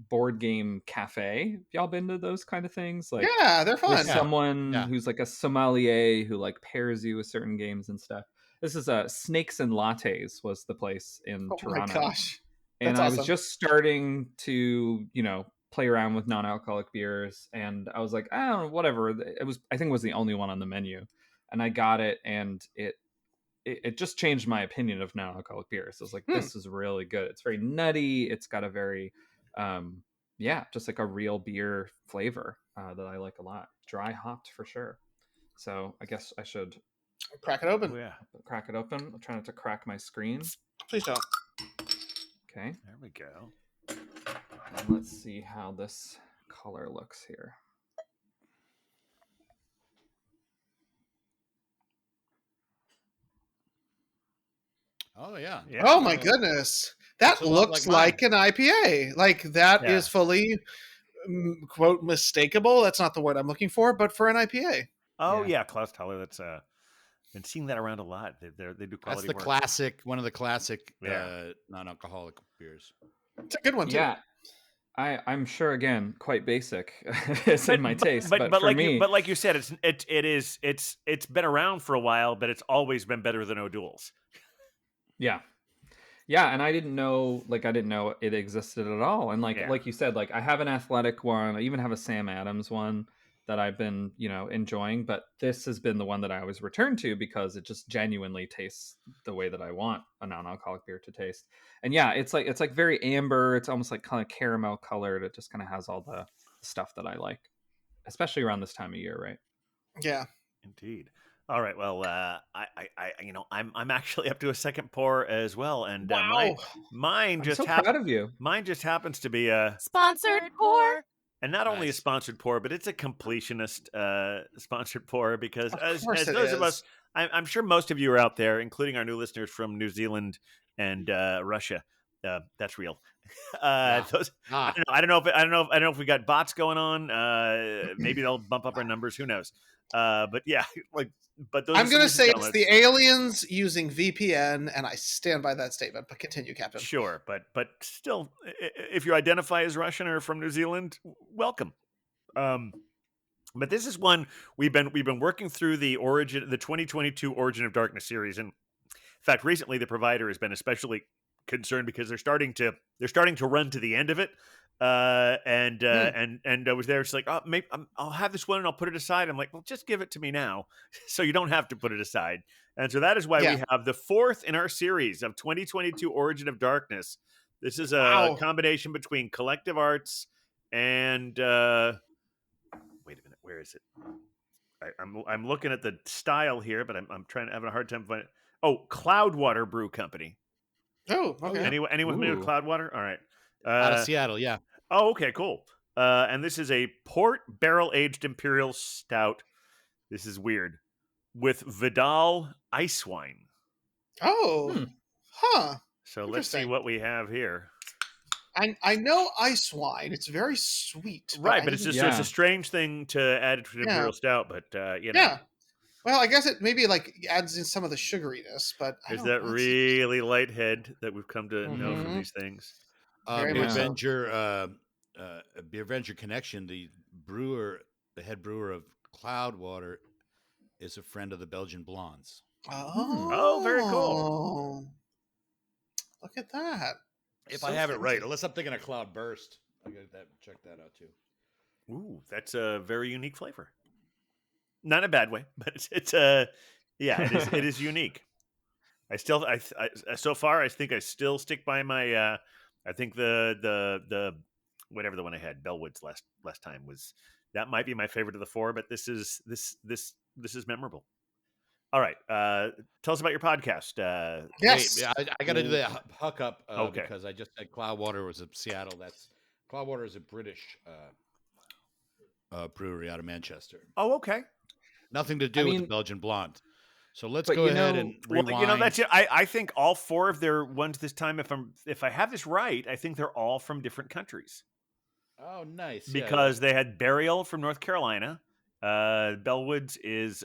board game cafe. Y'all been to those kind of things? Like, yeah, they're fun. Someone who's like a sommelier who like pairs you with certain games and stuff. This is Snakes and Lattes was the place in Toronto. Oh my gosh. And I was just starting to, play around with non-alcoholic beers, and I was like, I don't know, whatever. I think it was the only one on the menu, and I got it, and it just changed my opinion of non-alcoholic beers. I was like, this is really good. It's very nutty. It's got a very, just like a real beer flavor that I like a lot. Dry hopped for sure. So I guess I should crack it open. Oh, yeah. Crack it open. I'm trying not to crack my screen. Please don't. Okay. There we go. And let's see how this color looks here. Oh yeah. Oh my goodness. That looks like an IPA. Like that is fully quote mistakable. That's not the word I'm looking for, but for an IPA. Oh yeah, Klausthaler. That's been seeing that around a lot. They do quality. That's the classic, one of the classic non-alcoholic beers. It's a good one too. Yeah. I'm sure again quite basic. It's in my taste, but for like me, like you said, it's been around for a while, but it's always been better than O'Doul's. Yeah, and I didn't know it existed at all. And like you said, like I have an athletic one, I even have a Sam Adams one that I've been enjoying, but this has been the one that I always return to because it just genuinely tastes the way that I want a non-alcoholic beer to taste. And yeah, it's like very amber. It's almost like kind of caramel colored. It just kind of has all the stuff that I like, especially around this time of year, right? Yeah, indeed. All right. Well, I'm actually up to a second pour as well, and mine just proud of you. Mine just happens to be a sponsored pour, and not only a sponsored pour, but it's a completionist sponsored pour because as those of us, I'm sure most of you are out there, including our new listeners from New Zealand and Russia. That's real. I don't know if we got bots going on. Maybe they'll bump up our numbers. Who knows? But yeah, but those I'm going to say it's the aliens using VPN, and I stand by that statement. But continue, Captain. Sure, but still, if you identify as Russian or from New Zealand, welcome. But this is one we've been working through the 2022 Origin of Darkness series, and in fact, recently the provider has been especially concerned because they're starting to run to the end of it. And I was there. It's like, oh, maybe I'll have this one and I'll put it aside. I'm like, well, just give it to me now, so you don't have to put it aside. And so that is why we have the fourth in our series of 2022 Origin of Darkness. This is a combination between Collective Arts and wait a minute, where is it? I'm looking at the style here, but I'm having a hard time finding it. Oh, Cloudwater Brew Company. Oh, okay. Anyone familiar with Cloudwater? All right. Out of Seattle, yeah. Oh, okay, cool. And this is a port barrel-aged imperial stout. This is weird. With Vidal ice wine. Oh. Huh. So let's see what we have here. I know ice wine. It's very sweet. Right, but it's just it's a strange thing to add to an imperial stout, but Yeah. Well, I guess it maybe adds in some of the sugariness, but there's that really light head that we've come to know from these things. Beer Avenger Connection, the head brewer of Cloudwater, is a friend of the Belgian Blondes. Oh, very cool. Look at that. If I have it right, unless I'm thinking of Cloudburst, I got to check that out too. Ooh, that's a very unique flavor. Not in a bad way, but it is unique. I so far I think I still stick by my I think the whatever the one I had, Bellwoods last time was That might be my favorite of the four, but this is memorable. All right, tell us about your podcast. Yes, wait, I got to do the huck up okay. because I just said Cloudwater was in Seattle. Cloudwater is a British brewery out of Manchester. Oh, okay. Nothing to do with the Belgian Blonde. So let's go ahead and rewind. Well, that's it. I think all four of their ones this time, if I have this right, I think they're all from different countries. Oh, nice. Because they had Burial from North Carolina. Bellwoods is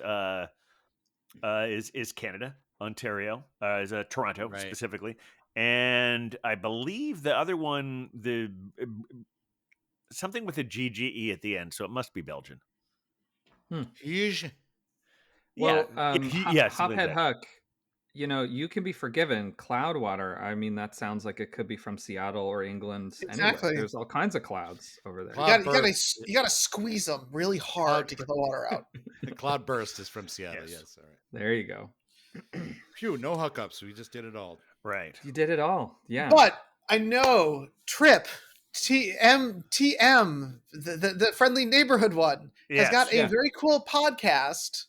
Canada, Ontario, is Toronto specifically, and I believe the other one, something with a GGE at the end, so it must be Belgian. Well, Hophead Huck, you can be forgiven. Cloudwater, I mean, that sounds like it could be from Seattle or England. Exactly. Anyway. There's all kinds of clouds over there. You gotta squeeze them really hard to get the water out. Cloudburst is from Seattle. Yes. All right. There you go. Phew, no hookups. We just did it all. Right. You did it all. Yeah. But I know Trip TM, the friendly neighborhood one, has got a very cool podcast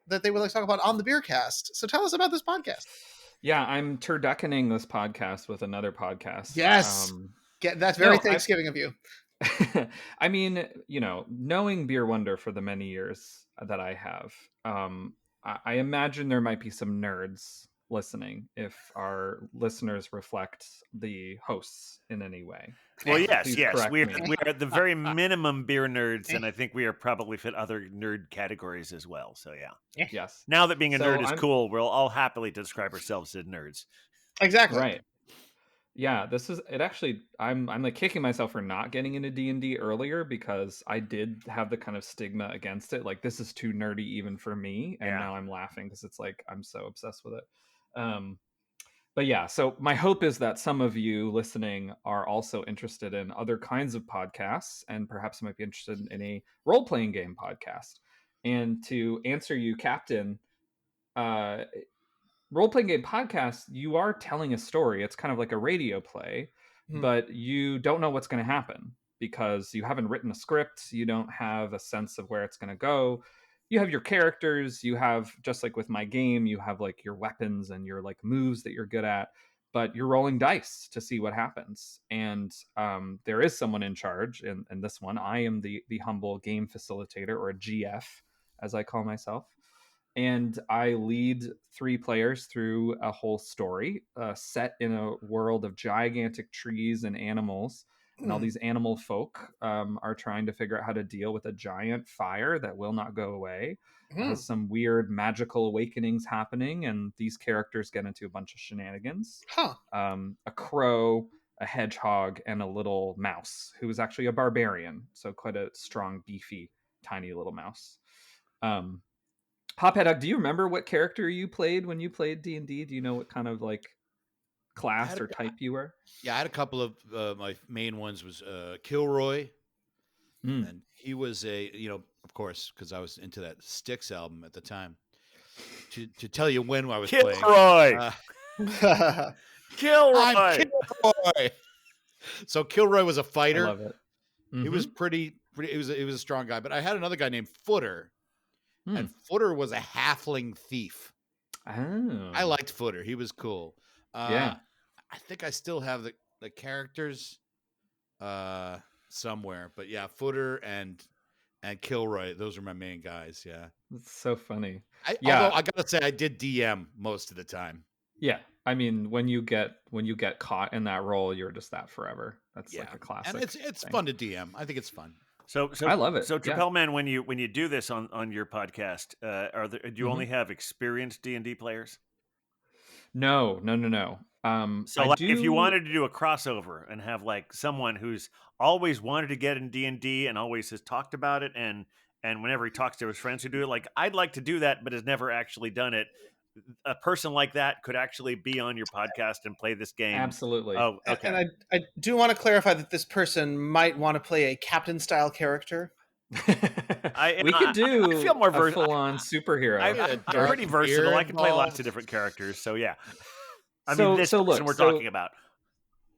that they would like to talk about on the Beercast. So tell us about this podcast. Yeah, I'm turduckening this podcast with another podcast. Yes. That's very Thanksgiving of you. I mean, knowing Beer Wonder for the many years that I have, I imagine there might be some nerds listening if our listeners reflect the hosts in any way. Well, yes. We are at the very minimum beer nerds, and I think we are probably fit other nerd categories as well. So, yeah. Yes. Now that being a nerd is cool, we'll all happily describe ourselves as nerds. Exactly. Right. Yeah, this is it. Actually, I'm like kicking myself for not getting into D&D earlier because I did have the kind of stigma against it. Like, this is too nerdy even for me, and now I'm laughing because it's like I'm so obsessed with it. But yeah, so my hope is that some of you listening are also interested in other kinds of podcasts and perhaps might be interested in a role-playing game podcast. And to answer you, Captain, role-playing game podcast, you are telling a story. It's kind of like a radio play, but you don't know what's going to happen because you haven't written a script. You don't have a sense of where it's going to go. You have your characters, you have, just like with my game, you have like your weapons and your like moves that you're good at, but you're rolling dice to see what happens. And there is someone in charge in this one. I am the humble game facilitator, or a GF, as I call myself. And I lead 3 players through a whole story set in a world of gigantic trees and animals. And all these animal folk are trying to figure out how to deal with a giant fire that will not go away. Some weird magical awakenings happening, and these characters get into a bunch of shenanigans. A crow, a hedgehog, and a little mouse, who is actually a barbarian. So quite a strong, beefy, tiny little mouse. Hophead, do you remember what character you played when you played D&D? Do you know what kind of like class or type you were? Yeah, I had a couple of my main ones was Kilroy, and he was of course, because I was into that Styx album at the time. To tell you when I was playing, Kilroy. So Kilroy was a fighter. I love it. He was pretty. He was a strong guy. But I had another guy named Footer, and Footer was a halfling thief. Oh, I liked Footer. He was cool. I think I still have the characters somewhere, but yeah, Footer and Kilroy, those are my main guys. Yeah, it's so funny. Although I gotta say, I did DM most of the time. Yeah, I mean, when you get caught in that role, you're just that forever. That's like a classic. And it's fun to DM. I think it's fun. So I love it. So Trapelman, when you do this on your podcast, do you only have experienced D&D players? No. So if you wanted to do a crossover and have like someone who's always wanted to get in D&D and always has talked about it, and whenever he talks to his friends who do it, like, I'd like to do that but has never actually done it, a person like that could actually be on your podcast and play this game. Absolutely. Oh, okay. And I do want to clarify that this person might want to play a captain style character. We could do I feel more a full-on superhero. I'm pretty versatile. I can play lots of different characters. So yeah. I mean, this person we're talking about.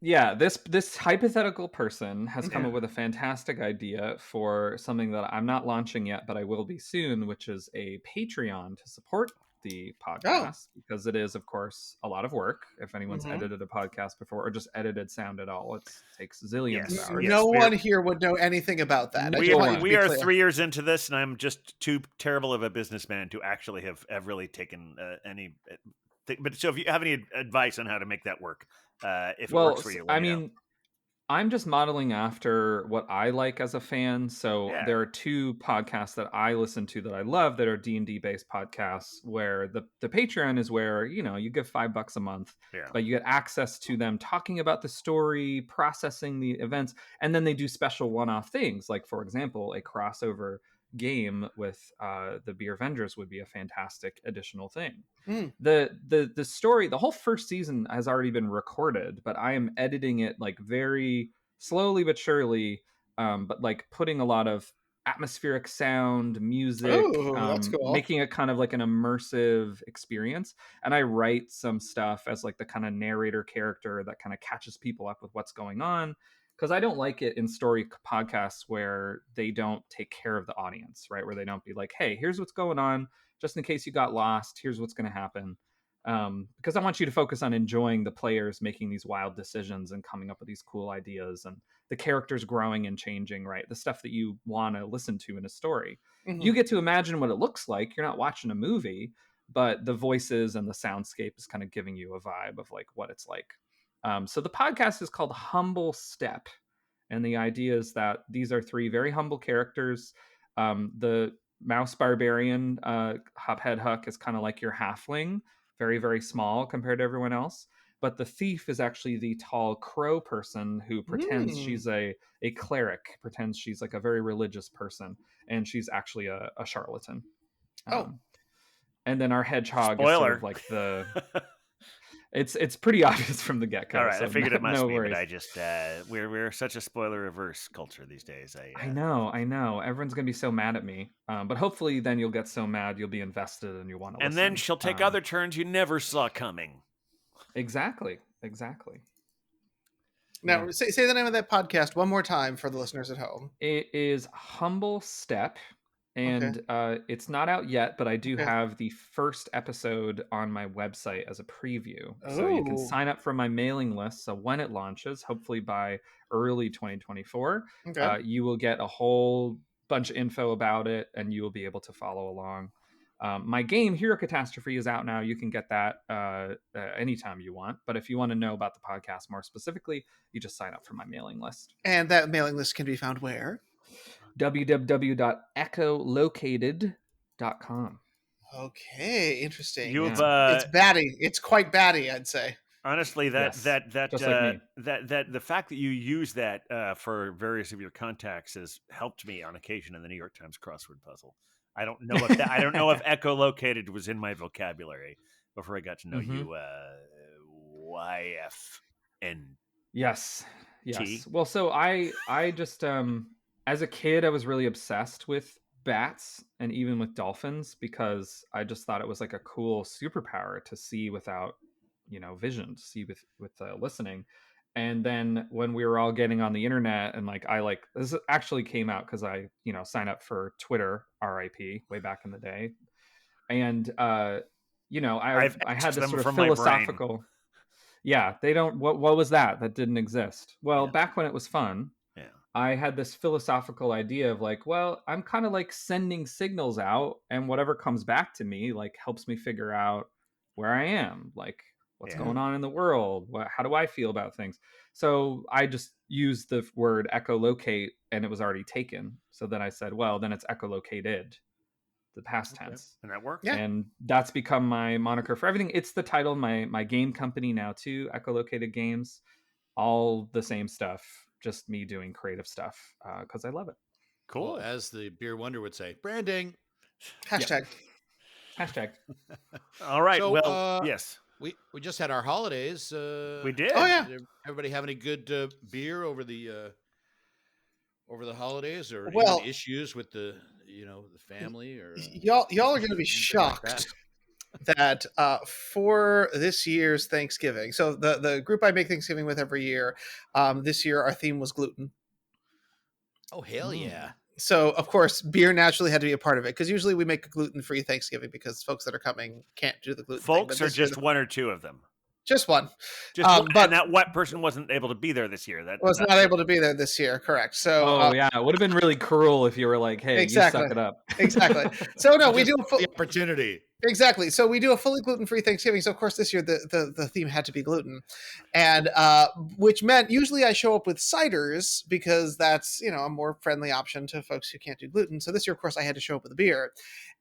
Yeah, this hypothetical person has come up with a fantastic idea for something that I'm not launching yet, but I will be soon, which is a Patreon to support the podcast, because it is, of course, a lot of work. If anyone's edited a podcast before or just edited sound at all, it takes zillions of hours. No one here would know anything about that. We are 3 years into this, and I'm just too terrible of a businessman to actually have really taken any. But so, if you have any advice on how to make that work, if it works for you, I mean, I'm just modeling after what I like as a fan. So there are 2 podcasts that I listen to that I love that are D&D based podcasts, where the Patreon is where, you give $5 a month, but you get access to them talking about the story, processing the events, and then they do special one-off things. Like, for example, a crossover game with the Beer Vengers would be a fantastic additional thing. The story, the whole first season has already been recorded, but I am editing it like very slowly but surely, but like putting a lot of atmospheric sound, music, that's cool. making it kind of like an immersive experience. And I write some stuff as like the kind of narrator character that kind of catches people up with what's going on, because I don't like it in story podcasts where they don't take care of the audience, right? Where they don't be like, hey, here's what's going on, just in case you got lost, here's what's going to happen. Because I want you to focus on enjoying the players making these wild decisions and coming up with these cool ideas, and the characters growing and changing, right? The stuff that you want to listen to in a story. You get to imagine what it looks like. You're not watching a movie, but the voices and the soundscape is kind of giving you a vibe of like what it's like. So the podcast is called Humble Step. And the idea is that these are 3 very humble characters. The Mouse Barbarian, Hophead Huck, is kind of like your halfling, very, very small compared to everyone else. But the thief is actually the tall crow person who pretends she's a cleric, pretends she's like a very religious person, and she's actually a charlatan. And then our hedgehog is sort of like the... It's pretty obvious from the get-go. All right, so I figured it must be, worries. but I just we're such a spoiler-averse culture these days. I know. Everyone's gonna be so mad at me, but hopefully, then you'll get so mad you'll be invested and you want to. And listen. then she'll take other turns you never saw coming. Exactly. Now, say the name of that podcast one more time for the listeners at home. It is Humble Step. And it's not out yet, but I do have the first episode on my website as a preview. So you can sign up for my mailing list. So when it launches, hopefully by early 2024, you will get a whole bunch of info about it, and you will be able to follow along. My game, Hero Catastrophe, is out now. You can get that anytime you want. But if you want to know about the podcast more specifically, you just sign up for my mailing list. And that mailing list can be found where? www.echolocated.com. Okay, interesting. It's batty. It's quite batty, I'd say. Honestly, the fact that you use that for various of your contacts has helped me on occasion in the New York Times crossword puzzle. I don't know if I don't know if echolocated was in my vocabulary before I got to know you. YFN. Yes. Well, so I just as a kid, I was really obsessed with bats and even with dolphins, because I just thought it was like a cool superpower to see without, vision, to see with listening. And then when we were all getting on the internet, and this actually came out because I, signed up for Twitter, RIP, way back in the day. And, I had this sort of philosophical... Yeah, they don't... What was that didn't exist? Well, back when it was fun... I had this philosophical idea of like, well, I'm kind of like sending signals out, and whatever comes back to me like helps me figure out where I am, like what's going on in the world, how do I feel about things. So I just used the word echolocate, and it was already taken. So then I said, well, then it's echolocated, the past tense. And that works. Yeah. And that's become my moniker for everything. It's the title of my game company now too, Echolocated Games. All the same stuff, just me doing creative stuff because I love it. Cool. Well, as the Beer Wonder would say, branding. Hashtag. All right. So, well, yes. We just had our holidays. We did. Oh yeah. Did everybody have any good beer over the holidays, or any issues with the family, or y'all are going to be shocked. that for this year's Thanksgiving, so the group I make Thanksgiving with every year, this year our theme was gluten. Oh, hell yeah. So, of course, beer naturally had to be a part of it, because usually we make a gluten-free Thanksgiving because folks that are coming can't do the gluten folks thing. Or just one or two of them? Just one. But and that what person wasn't able to be there this year. That was not able to be there this year, correct. So yeah, it would have been really cruel if you were like, hey, exactly. You suck it up. Exactly. So no, we do the opportunity. Exactly. So we do a fully gluten-free Thanksgiving. So of course this year the theme had to be gluten, and which meant usually I show up with ciders because that's a more friendly option to folks who can't do gluten. So this year, of course, I had to show up with a beer,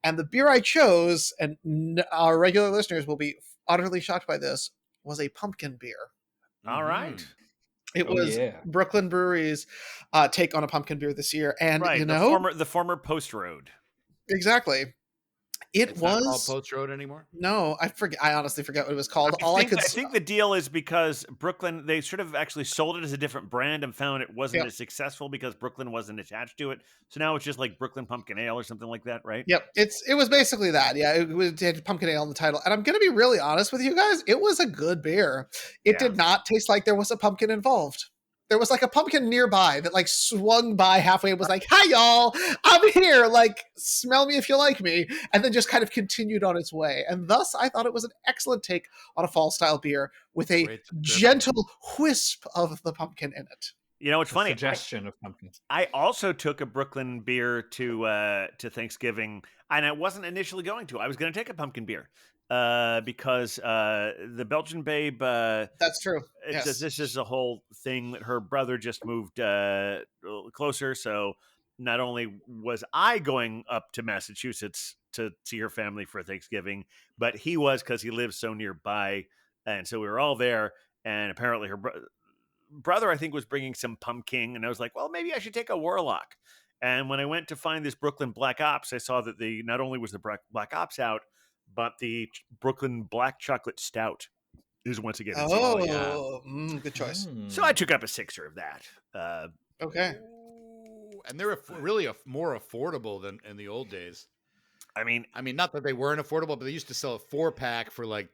and the beer I chose, and our regular listeners will be utterly shocked by this, was a pumpkin beer. All right. It was Brooklyn Brewery's take on a pumpkin beer this year, and the former Post Road. Exactly. It's not called Post Road anymore? No, I forget. I honestly forget what it was called. I think the deal is because Brooklyn, they sort of actually sold it as a different brand and found it wasn't as successful because Brooklyn wasn't attached to it. So now it's just like Brooklyn Pumpkin Ale or something like that, right? Yep. It was basically that. Yeah, it had pumpkin ale in the title. And I'm going to be really honest with you guys. It was a good beer. It did not taste like there was a pumpkin involved. There was like a pumpkin nearby that like swung by halfway and was like, hi, y'all, I'm here. Like, smell me if you like me. And then just kind of continued on its way. And thus, I thought it was an excellent take on a fall style beer with a gentle wisp of the pumpkin in it. It's funny. Suggestion of pumpkin. I also took a Brooklyn beer to Thanksgiving, and I wasn't initially going to. I was going to take a pumpkin beer because the Belgian Babe. That's true. Yes. This is a whole thing that her brother just moved closer. So not only was I going up to Massachusetts to see her family for Thanksgiving, but he was because he lives so nearby, and so we were all there. And apparently her brother, I think, was bringing some pumpkin, and I was like, well, maybe I should take a Warlock. And when I went to find this Brooklyn Black Ops, I saw that not only was the Black Ops out, but the Brooklyn Black Chocolate Stout is once again. Good choice. So I took up a sixer of that. Okay. And they're really more affordable than in the old days. I mean, not that they weren't affordable, but they used to sell a 4-pack for like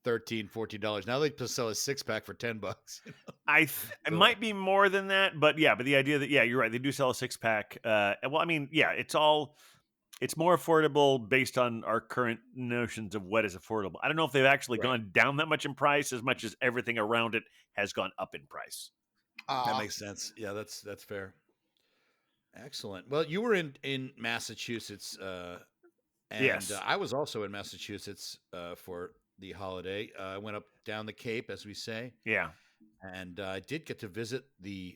$13, $14. Now they sell a 6-pack for $10. It might be more than that, but the idea that you're right, they do sell a 6-pack. It's more affordable based on our current notions of what is affordable. I don't know if they've actually gone down that much in price as much as everything around it has gone up in price. That makes sense. Yeah, that's fair. Excellent. Well, you were in Massachusetts, and yes. I was also in Massachusetts for the holiday. I went up down the Cape, as we say. Yeah. And I did get to visit the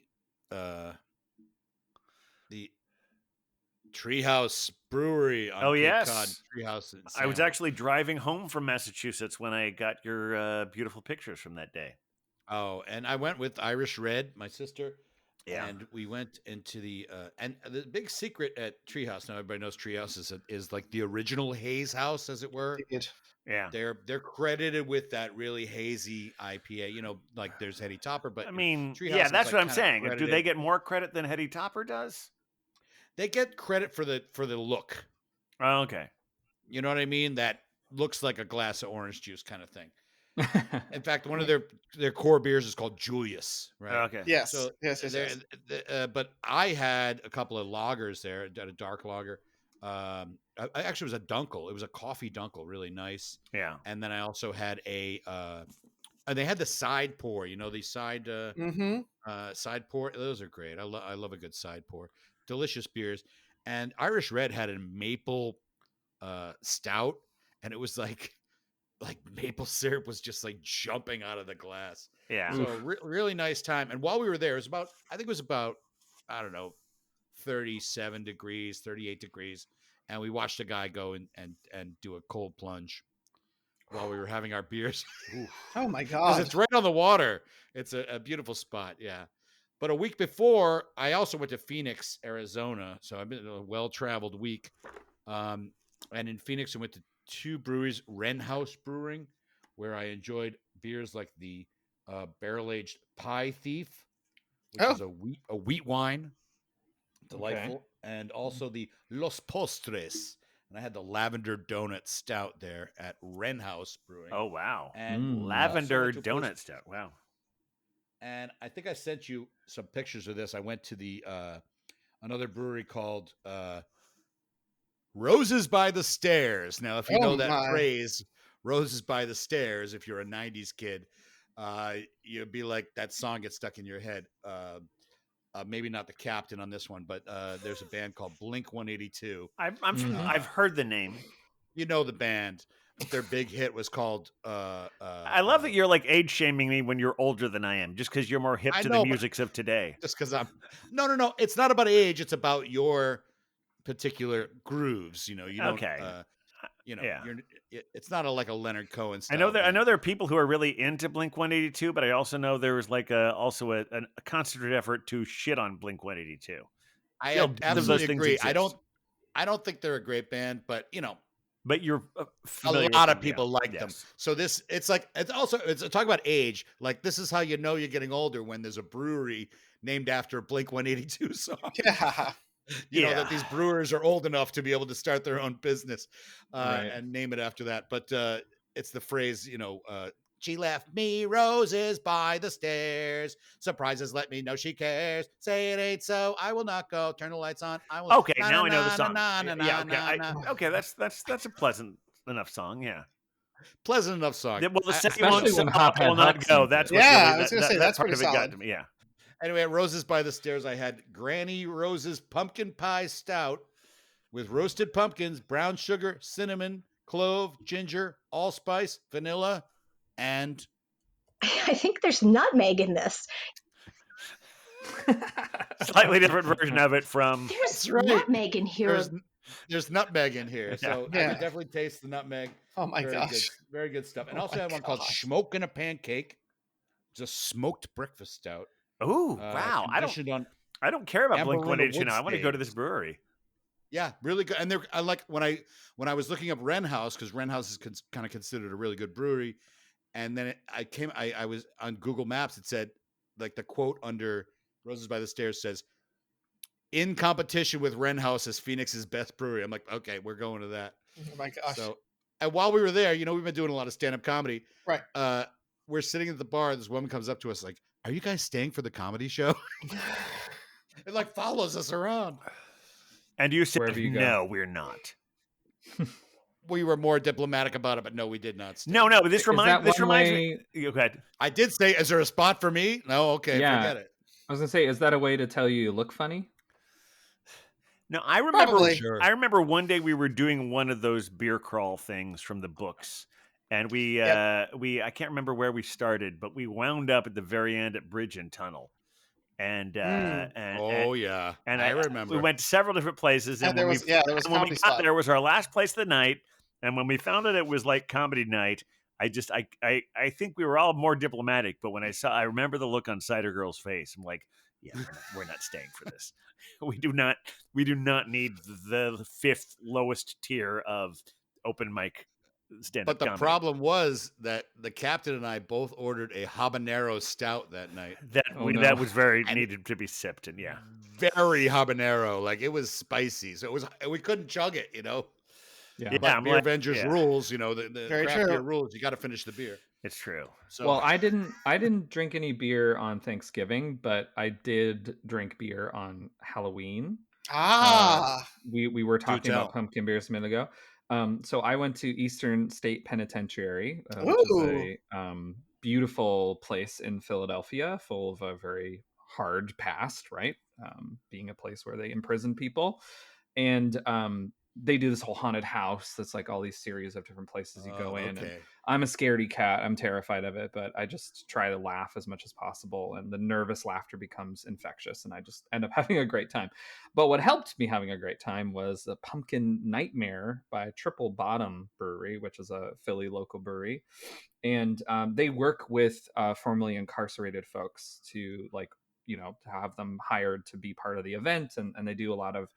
Treehouse Brewery on Cape Cod. Treehouse. I was actually driving home from Massachusetts when I got your beautiful pictures from that day. Oh, and I went with Irish Red, my sister. Yeah. And we went into the and the big secret at Treehouse. Now everybody knows Treehouse is like the original haze house, as it were. Yeah. They're credited with that really hazy IPA. Like there's Heady Topper, but Treehouse that's what I'm saying. Do they get more credit than Heady Topper does? They get credit for the look. Oh, okay. You know what I mean? That looks like a glass of orange juice kind of thing. In fact, one of their core beers is called Julius, right? Okay. Yes. So yes. But I had a couple of lagers there, a dark lager. Actually, it was a dunkel. It was a coffee dunkel, really nice. Yeah. And then I also had and they had the side pour. These side side pour. Those are great. I love a good side pour. Delicious beers. And Irish Red had a maple stout, and it was like maple syrup was just like jumping out of the glass. Yeah. So really nice time. And while we were there, it was about, I don't know, 37 degrees, 38 degrees. And we watched a guy go and do a cold plunge while we were having our beers. Oh my God. It's right on the water. It's a beautiful spot. Yeah. But a week before, I also went to Phoenix, Arizona. So I've been a well-traveled week. And in Phoenix, I went to 2 breweries, Wren House Brewing, where I enjoyed beers like the barrel-aged Pie Thief, which is a wheat wine, delightful, and also the Los Postres, and I had the Lavender Donut Stout there at Wren House Brewing. Oh wow! And Lavender Donut Stout. Wow. And I think I sent you some pictures of this. I went to the another brewery called Roses by the Stairs. Now, if you know that phrase, Roses by the Stairs, if you're a 90s kid, you'd be like, that song gets stuck in your head. Maybe not the Captain on this one, but there's a band called Blink 182. I've heard the name. You know the band. Their big hit was called I love that you're like age shaming me when you're older than I am, just because you're more hip to the musics of today. Just because I'm no. It's not about age. It's about your particular grooves. You don't. Okay. It's not like a Leonard Cohen style. I know there are people who are really into Blink 182, but I also know there was like a concentrated effort to shit on Blink 182. I absolutely agree. I don't think they're a great band, but But you're a lot of people like them. So it's talk about age. Like, this is how you know you're getting older, when there's a brewery named after a Blink 182 song. Yeah. You know that these brewers are old enough to be able to start their own business and name it after that. But it's the phrase, she left me roses by the stairs. Surprises let me know she cares. Say it ain't so, I will not go. Turn the lights on. I will. Okay, now I know the song. Okay, that's a pleasant enough song. Yeah, pleasant enough song. Well, the second one will not go. That's what I was going to say that's part pretty of it solid. got to me. Yeah. Anyway, at Roses by the Stairs, I had Granny Rose's Pumpkin Pie Stout with roasted pumpkins, brown sugar, cinnamon, clove, ginger, allspice, vanilla, and I think there's nutmeg in this. Slightly different version of it from. There's nutmeg in here. There's nutmeg in here, so I can definitely taste the nutmeg. Oh my gosh, very good stuff. And also I had one called Smoke and a Pancake. It's a smoked breakfast stout. Oh wow! I don't care about Blink 182 now. I want to go to this brewery. Yeah, really good. And I like when I was looking up Wren House, because Wren House is kind of considered a really good brewery. And then I was on Google Maps. It said, like, the quote under Roses by the Stairs says, "In competition with Wren House as Phoenix's best brewery." I'm like, okay, we're going to that. Oh my gosh! So, and while we were there, we've been doing a lot of stand-up comedy. Right. We're sitting at the bar. This woman comes up to us like, "Are you guys staying for the comedy show?" It like follows us around. And you said, "No, we're not." We were more diplomatic about it, but no, we did not stay. No, but this reminds me. Go ahead. I did say, "Is there a spot for me?" No, okay, forget it. I was gonna say, is that a way to tell you look funny? No, I remember. Sure. I remember one day we were doing one of those beer crawl things from the books, and I can't remember where we started, but we wound up at the very end at Bridge and Tunnel. And I remember we went to several different places, and when we got there, it was our last place of the night. And when we found out it was like comedy night, I think we were all more diplomatic. But when I remember the look on Cider Girl's face. I'm like, yeah, we're not staying for this. We do not need the fifth lowest tier of open mic stand-up. But the problem was that the Captain and I both ordered a habanero stout that night. That was very needed to be sipped, and very habanero. Like, it was spicy, so we couldn't chug it. Yeah, but Beer Avengers rules. The craft beer rules. You got to finish the beer. It's true. So, well, I didn't drink any beer on Thanksgiving, but I did drink beer on Halloween. We were talking about pumpkin beer a minute ago. So I went to Eastern State Penitentiary, which is a beautiful place in Philadelphia, full of a very hard past, right? Being a place where they imprison people. And they do this whole haunted house that's like all these series of different places you go in. And I'm a scaredy cat. I'm terrified of it, but I just try to laugh as much as possible. And the nervous laughter becomes infectious, and I just end up having a great time. But what helped me having a great time was the Pumpkin Nightmare by Triple Bottom Brewery, which is a Philly local brewery. And they work with formerly incarcerated folks to to have them hired to be part of the event. And they do a lot of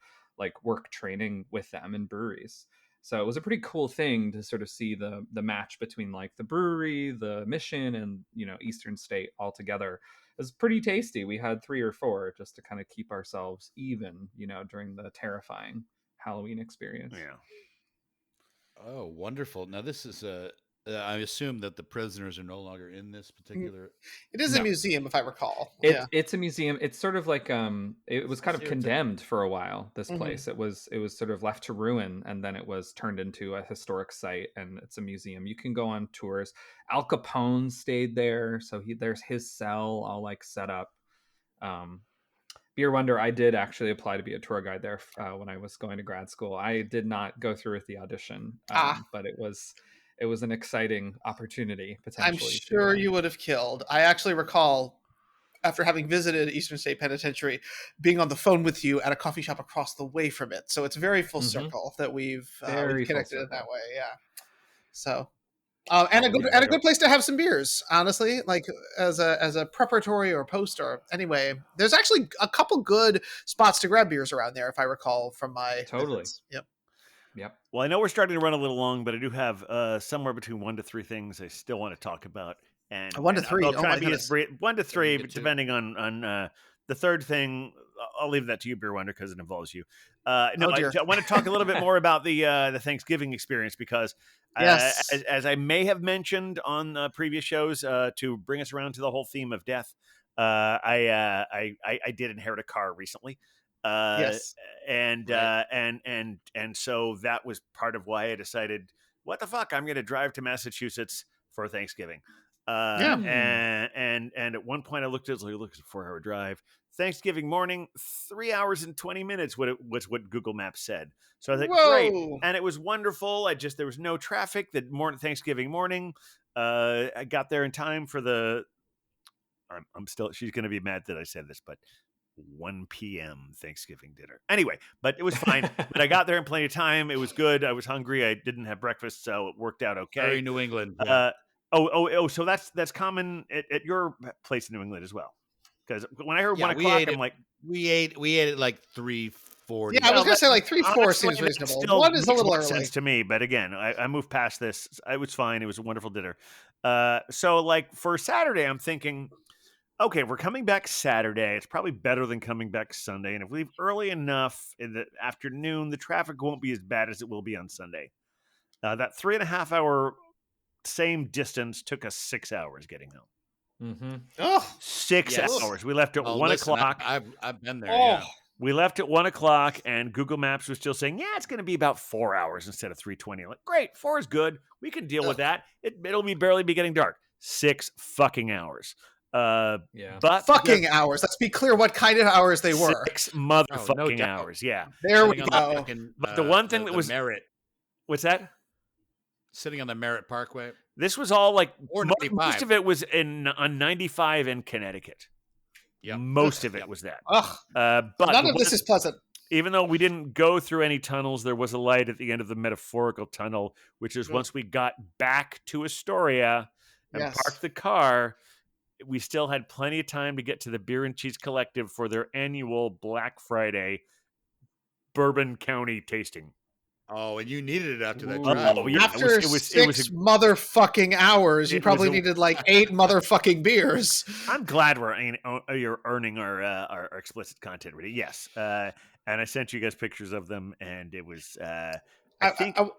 work training with them in breweries. So it was a pretty cool thing to sort of see the match between the brewery, the mission, and Eastern State all together. It was pretty tasty. We had 3 or 4 just to kind of keep ourselves even, during the terrifying Halloween experience. Yeah. Oh, wonderful! Now this is I assume that the prisoners are no longer in this particular. It is a museum, if I recall. It's a museum. It's sort of like it was kind of condemned for a while. This place, it was sort of left to ruin, and then it was turned into a historic site, and it's a museum. You can go on tours. Al Capone stayed there, so there's his cell all like set up. Beer Wonder, I did actually apply to be a tour guide there when I was going to grad school. I did not go through with the audition, but it was an exciting opportunity potentially. I'm sure you would have killed. I actually recall, after having visited Eastern State Penitentiary, being on the phone with you at a coffee shop across the way from it. So it's very full circle that we've connected in that way. Yeah. So. And a good place to have some beers, honestly, like as a preparatory or post or anyway. There's actually a couple good spots to grab beers around there, if I recall from my visits. Yep. Well, I know we're starting to run a little long, but I do have somewhere between 1 to 3 things I still want to talk about. And 1 to 3. I'll try to be 1 to 3, depending on the third thing. I'll leave that to you, Beer Wonder, because it involves you. I want to talk a little bit more about the Thanksgiving experience because, as I may have mentioned on previous shows, to bring us around to the whole theme of death, I did inherit a car recently. Yes. And so that was part of why I decided, what the fuck, I'm going to drive to Massachusetts for Thanksgiving. And at one point I looked at it, like, look, it's a 4-hour drive. Thanksgiving morning, 3 hours and 20 minutes was what Google Maps said. So I think, great. And it was wonderful. There was no traffic Thanksgiving morning. I got there in time for she's going to be mad that I said this, but 1 p.m. Thanksgiving dinner. Anyway, but it was fine. But I got there in plenty of time. It was good. I was hungry. I didn't have breakfast, so it worked out okay. Very New England. Yeah. So that's common at your place in New England as well. Because when I heard 1 o'clock, I'm like, we ate at like 3:40. Yeah, I was gonna say like 3-4 seems reasonable. 1 is a little early. Sense to me, but again, I moved past this. I was fine. It was a wonderful dinner. So like for Saturday, I'm thinking, okay, we're coming back Saturday. It's probably better than coming back Sunday. And if we leave early enough in the afternoon, the traffic won't be as bad as it will be on Sunday. That 3.5 hour same distance took us 6 hours getting home. 6 hours. We left at 1 o'clock. I've been there. Yeah. We left at 1 o'clock, and Google Maps was still saying, "Yeah, it's going to be about 4 hours instead of 3:20." Like, great, 4 is good. We can deal with that. It'll barely be getting dark. 6 fucking hours. But fucking hours. Let's be clear what kind of hours they were. 6 motherfucking hours. Yeah. There we go. But the one thing that was Merritt. What's that? Sitting on the Merritt Parkway. This was all like or most of it was on 95 in Connecticut. Yeah, most of it was that. But none of this is pleasant. Even though we didn't go through any tunnels, there was a light at the end of the metaphorical tunnel, which is once we got back to Astoria and parked the car, we still had plenty of time to get to the Beer and Cheese Collective for their annual Black Friday Bourbon County tasting. Oh, and you needed it after that drive. After 6 motherfucking hours, you probably needed like 8 motherfucking beers. I'm glad you're earning our explicit content ready. Yes, and I sent you guys pictures of them, and it was. I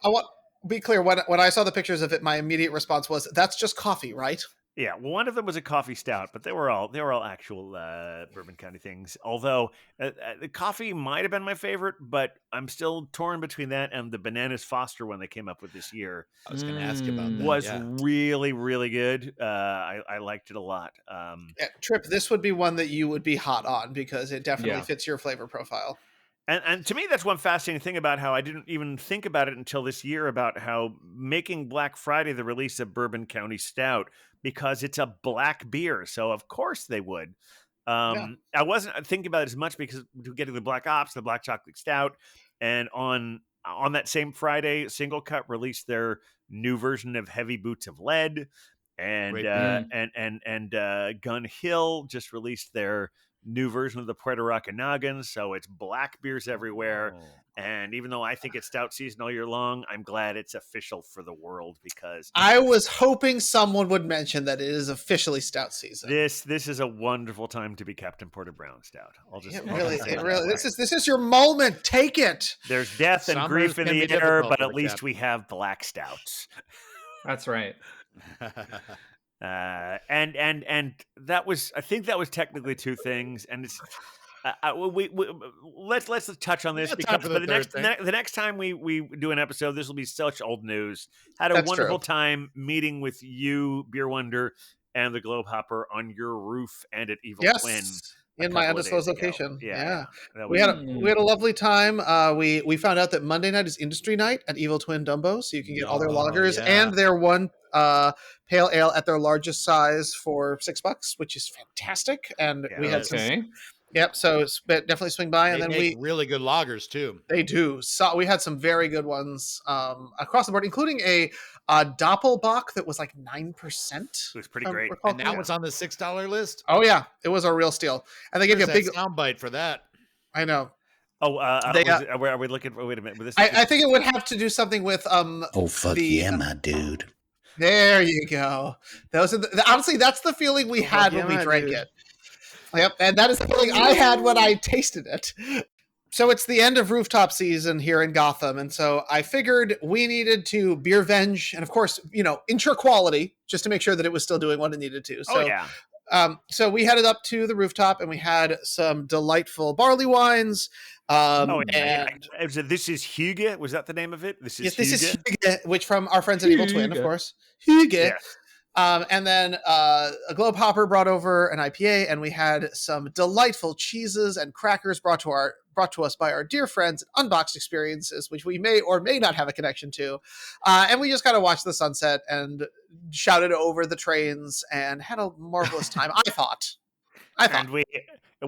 want to be clear. When I saw the pictures of it, my immediate response was, "That's just coffee, right?" Yeah, well, one of them was a coffee stout, but they were all actual Bourbon County things. Although the coffee might have been my favorite, but I'm still torn between that and the Bananas Foster one they came up with this year. I was going to ask about that. Was really, really good. I liked it a lot. Trip, this would be one that you would be hot on because it definitely fits your flavor profile. And to me, that's one fascinating thing about how I didn't even think about it until this year about how making Black Friday the release of Bourbon County Stout, because it's a black beer. So of course they would. I wasn't thinking about it as much because we're getting the Black Ops, the Black Chocolate Stout, and on that same Friday, Single Cut released their new version of Heavy Boots of Lead. And Great Gun Hill just released their new version of the Puerto Rico Noggin, so it's black beers everywhere. Oh. And even though I think it's stout season all year long, I'm glad it's official for the world, because I was hoping someone would mention that it is officially stout season. this is a wonderful time to be Captain Porter Brown Stout. It really. This is your moment. Take it. There's death and Summers grief in can the be air, difficult but for at the least captain. we have black stouts. That's right. And that was, I think that was technically two things, and it's let's touch on this, got because time for the the next time we do an episode, this will be such old news. Had a That's wonderful true. time meeting with you, Beer Wonder, and the Globe Hopper on your roof and at Evil Twin. Yes, in my undisclosed location. Yeah. That We was- had a lovely time. We found out that Monday night is industry night at Evil Twin Dumbo, so you can get all their Oh, lagers yeah. and their one pale ale at their largest size for $6, which is fantastic. And Yeah, we had some. Okay. Yep. So definitely swing by, They and then make really good lagers too. they do. So we had some very good ones across the board, including a Doppelbock that was like 9%. It was pretty great. And that was on the $6 list. Oh yeah, it was a real steal, and they gave you a Where's big. that soundbite for that. I know. Oh, They, are we looking for? Wait a minute. This, I think it would have to do something with Oh fuck the- yeah, my dude. There you go. Those are honestly, that's the feeling we had when we yeah, drank dude. it. Yep, and that is the feeling I had when I tasted it. So it's the end of rooftop season here in Gotham, and so I figured we needed to beer venge, and of course, ensure quality just to make sure that it was still doing what it needed to. So, oh yeah. So we headed up to the rooftop, and we had some delightful barley wines. And This is Hygge. Was that the name of it? This is yes, this is Hygge? Hygge, which from our friends at Evil Twin, of Hygge. course. Hygge. Yes. And then a Globe Hopper brought over an IPA, and we had some delightful cheeses and crackers brought to us by our dear friends at Unboxed Experiences, which we may or may not have a connection to. And we just kind of watched the sunset and shouted over the trains and had a marvelous time. I thought. And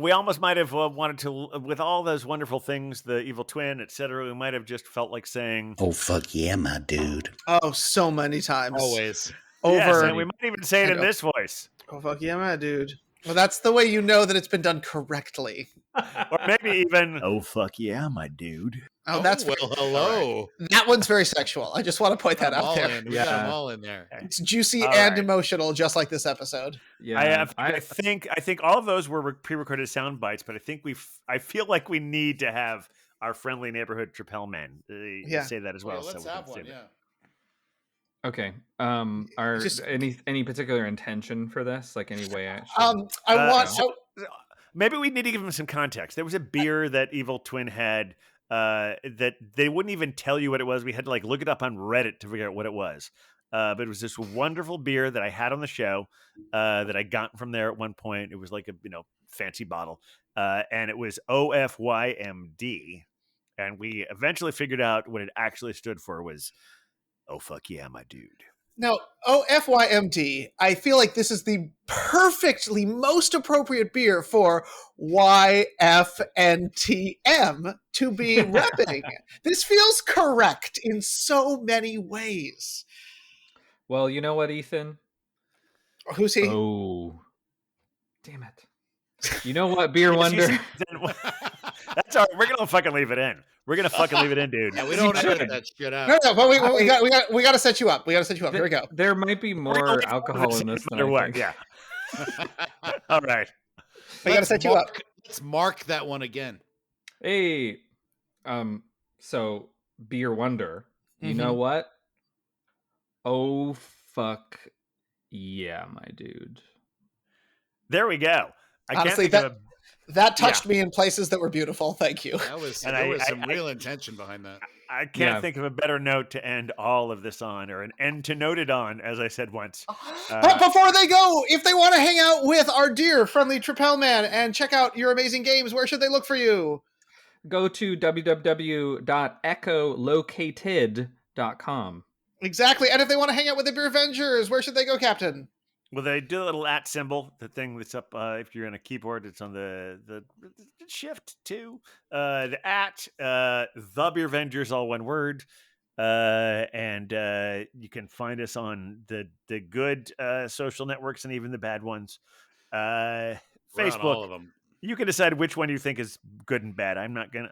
we almost might have wanted to, with all those wonderful things, the Evil Twin, etc. We might have just felt like saying, Oh fuck yeah, my dude. Oh, so many times. Always. Over. Yes, and we might even say it in I know. this voice, Oh, fuck yeah, man, dude. Well, that's the way you know that it's been done correctly. or maybe even, oh fuck yeah, my dude. Oh, that's well. Hello. that one's very sexual. I just want to point that Got 'em out all there. in. We got them Yeah. all in there. It's juicy All and right. emotional, just like this episode. Yeah. I think all of those were pre-recorded sound bites, but I think I feel like we need to have our friendly neighborhood Trapel men say that as well. let's so we have can say one. that. Yeah. Okay. Are Just- any particular intention for this? Like any way I should... I want so maybe we need to give them some context. There was a beer that Evil Twin had that they wouldn't even tell you what it was. We had to look it up on Reddit to figure out what it was. But it was this wonderful beer that I had on the show that I got from there at one point. It was like a fancy bottle, and it was OFYMD. And we eventually figured out what it actually stood for was, oh fuck yeah, my dude. no FYMD. I feel like this is the perfectly most appropriate beer for YFNTM to be repping. This feels correct in so many ways. Well, you know what, Ethan? Who's he? Oh, damn it! You know what, Beer Wonder? That's all right. We're gonna fucking leave it in. We're gonna fucking leave it in, dude. Yeah, we don't should. edit that shit out. No, but we got to set you up. We got to set you up. Here we go. There might be We're gonna more leave it alcohol in this no than matter I what. think. Yeah. All right. We got to set you up. Let's mark that one again. Hey, so Beer Wonder. You Mm-hmm. know what? Oh fuck yeah, my dude. There we go. I Honestly, can't think of That touched me in places that were beautiful. Thank you. That was And there I- was I- some I- real intention behind that. I can't Yeah. think of a better note to end all of this on, or an end to note it on, as I said once. But before they go, if they want to hang out with our dear friendly Trapel Man and check out your amazing games, where should they look for you? Go to www.echolocated.com. Exactly. And if they want to hang out with the Beer Avengers, where should they go, Captain? Well, they do a little @ symbol, the thing that's up. If you're on a keyboard, it's on the shift too. The @ the Beer Avengers, all one word. And you can find us on the good social networks and even the bad ones. We're on Facebook. all of them. You can decide which one you think is good and bad.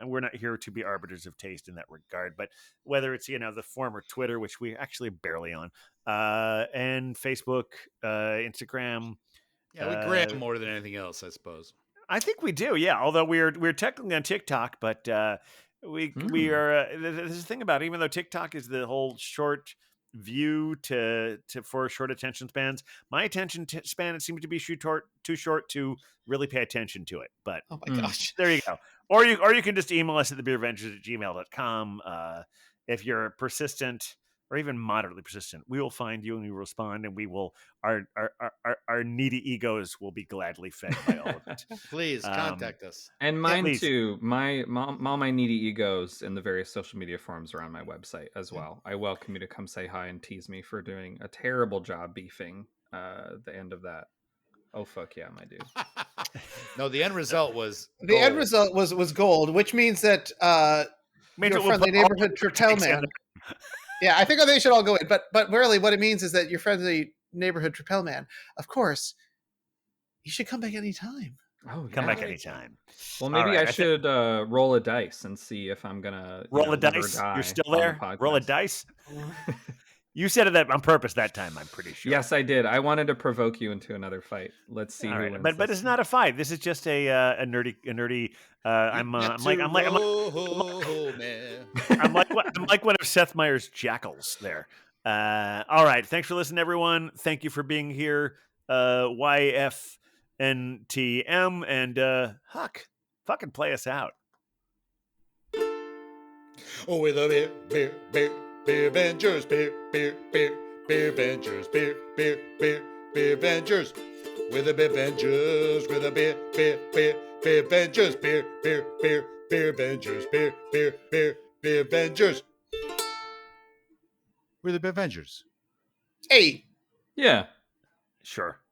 We're not here to be arbiters of taste in that regard, but whether it's, the former Twitter, which we actually barely on, and Facebook, Instagram. Yeah, we grab more than anything else, I suppose. I think we do. Yeah. Although we're technically on TikTok, but, we are, there's a thing about it, even though TikTok is the whole short view for short attention spans, my attention span, it seems to be too short to really pay attention to it. But oh my gosh, there you go. Or you can just email us at thebeervengers@gmail.com. If you're persistent or even moderately persistent, we will find you and we will respond, and we will our needy egos will be gladly fed by all of it. Please contact us. And mine too. All my needy egos in the various social media forums are on my website as well. I welcome you to come say hi and tease me for doing a terrible job beefing the end of that. Oh fuck yeah, my dude. No, the end result was the end result was gold, which means that your friendly neighborhood Turtle Man. Yeah, I think they should all go in. But really, what it means is that your friendly neighborhood Turtle Man, of course, you should come back anytime. Oh, come back anytime. Well, maybe I should roll a dice and see if I'm gonna roll a dice. You're still there. Roll a dice. You said that on purpose that time, I'm pretty sure. Yes, I did. I wanted to provoke you into another fight. Let's see. Who wins but it's not a fight. This is just a nerdy. I'm like one of Seth Meyers' jackals there. All right. Thanks for listening, everyone. Thank you for being here. YFNTM and Huck, fucking play us out. Oh, with a beer Vengers, beer Vengers, beer Vengers, with a beer Vengers, with a beer Vengers, beer Vengers, beer Vengers, we're the beer Vengers. Hey, yeah, sure.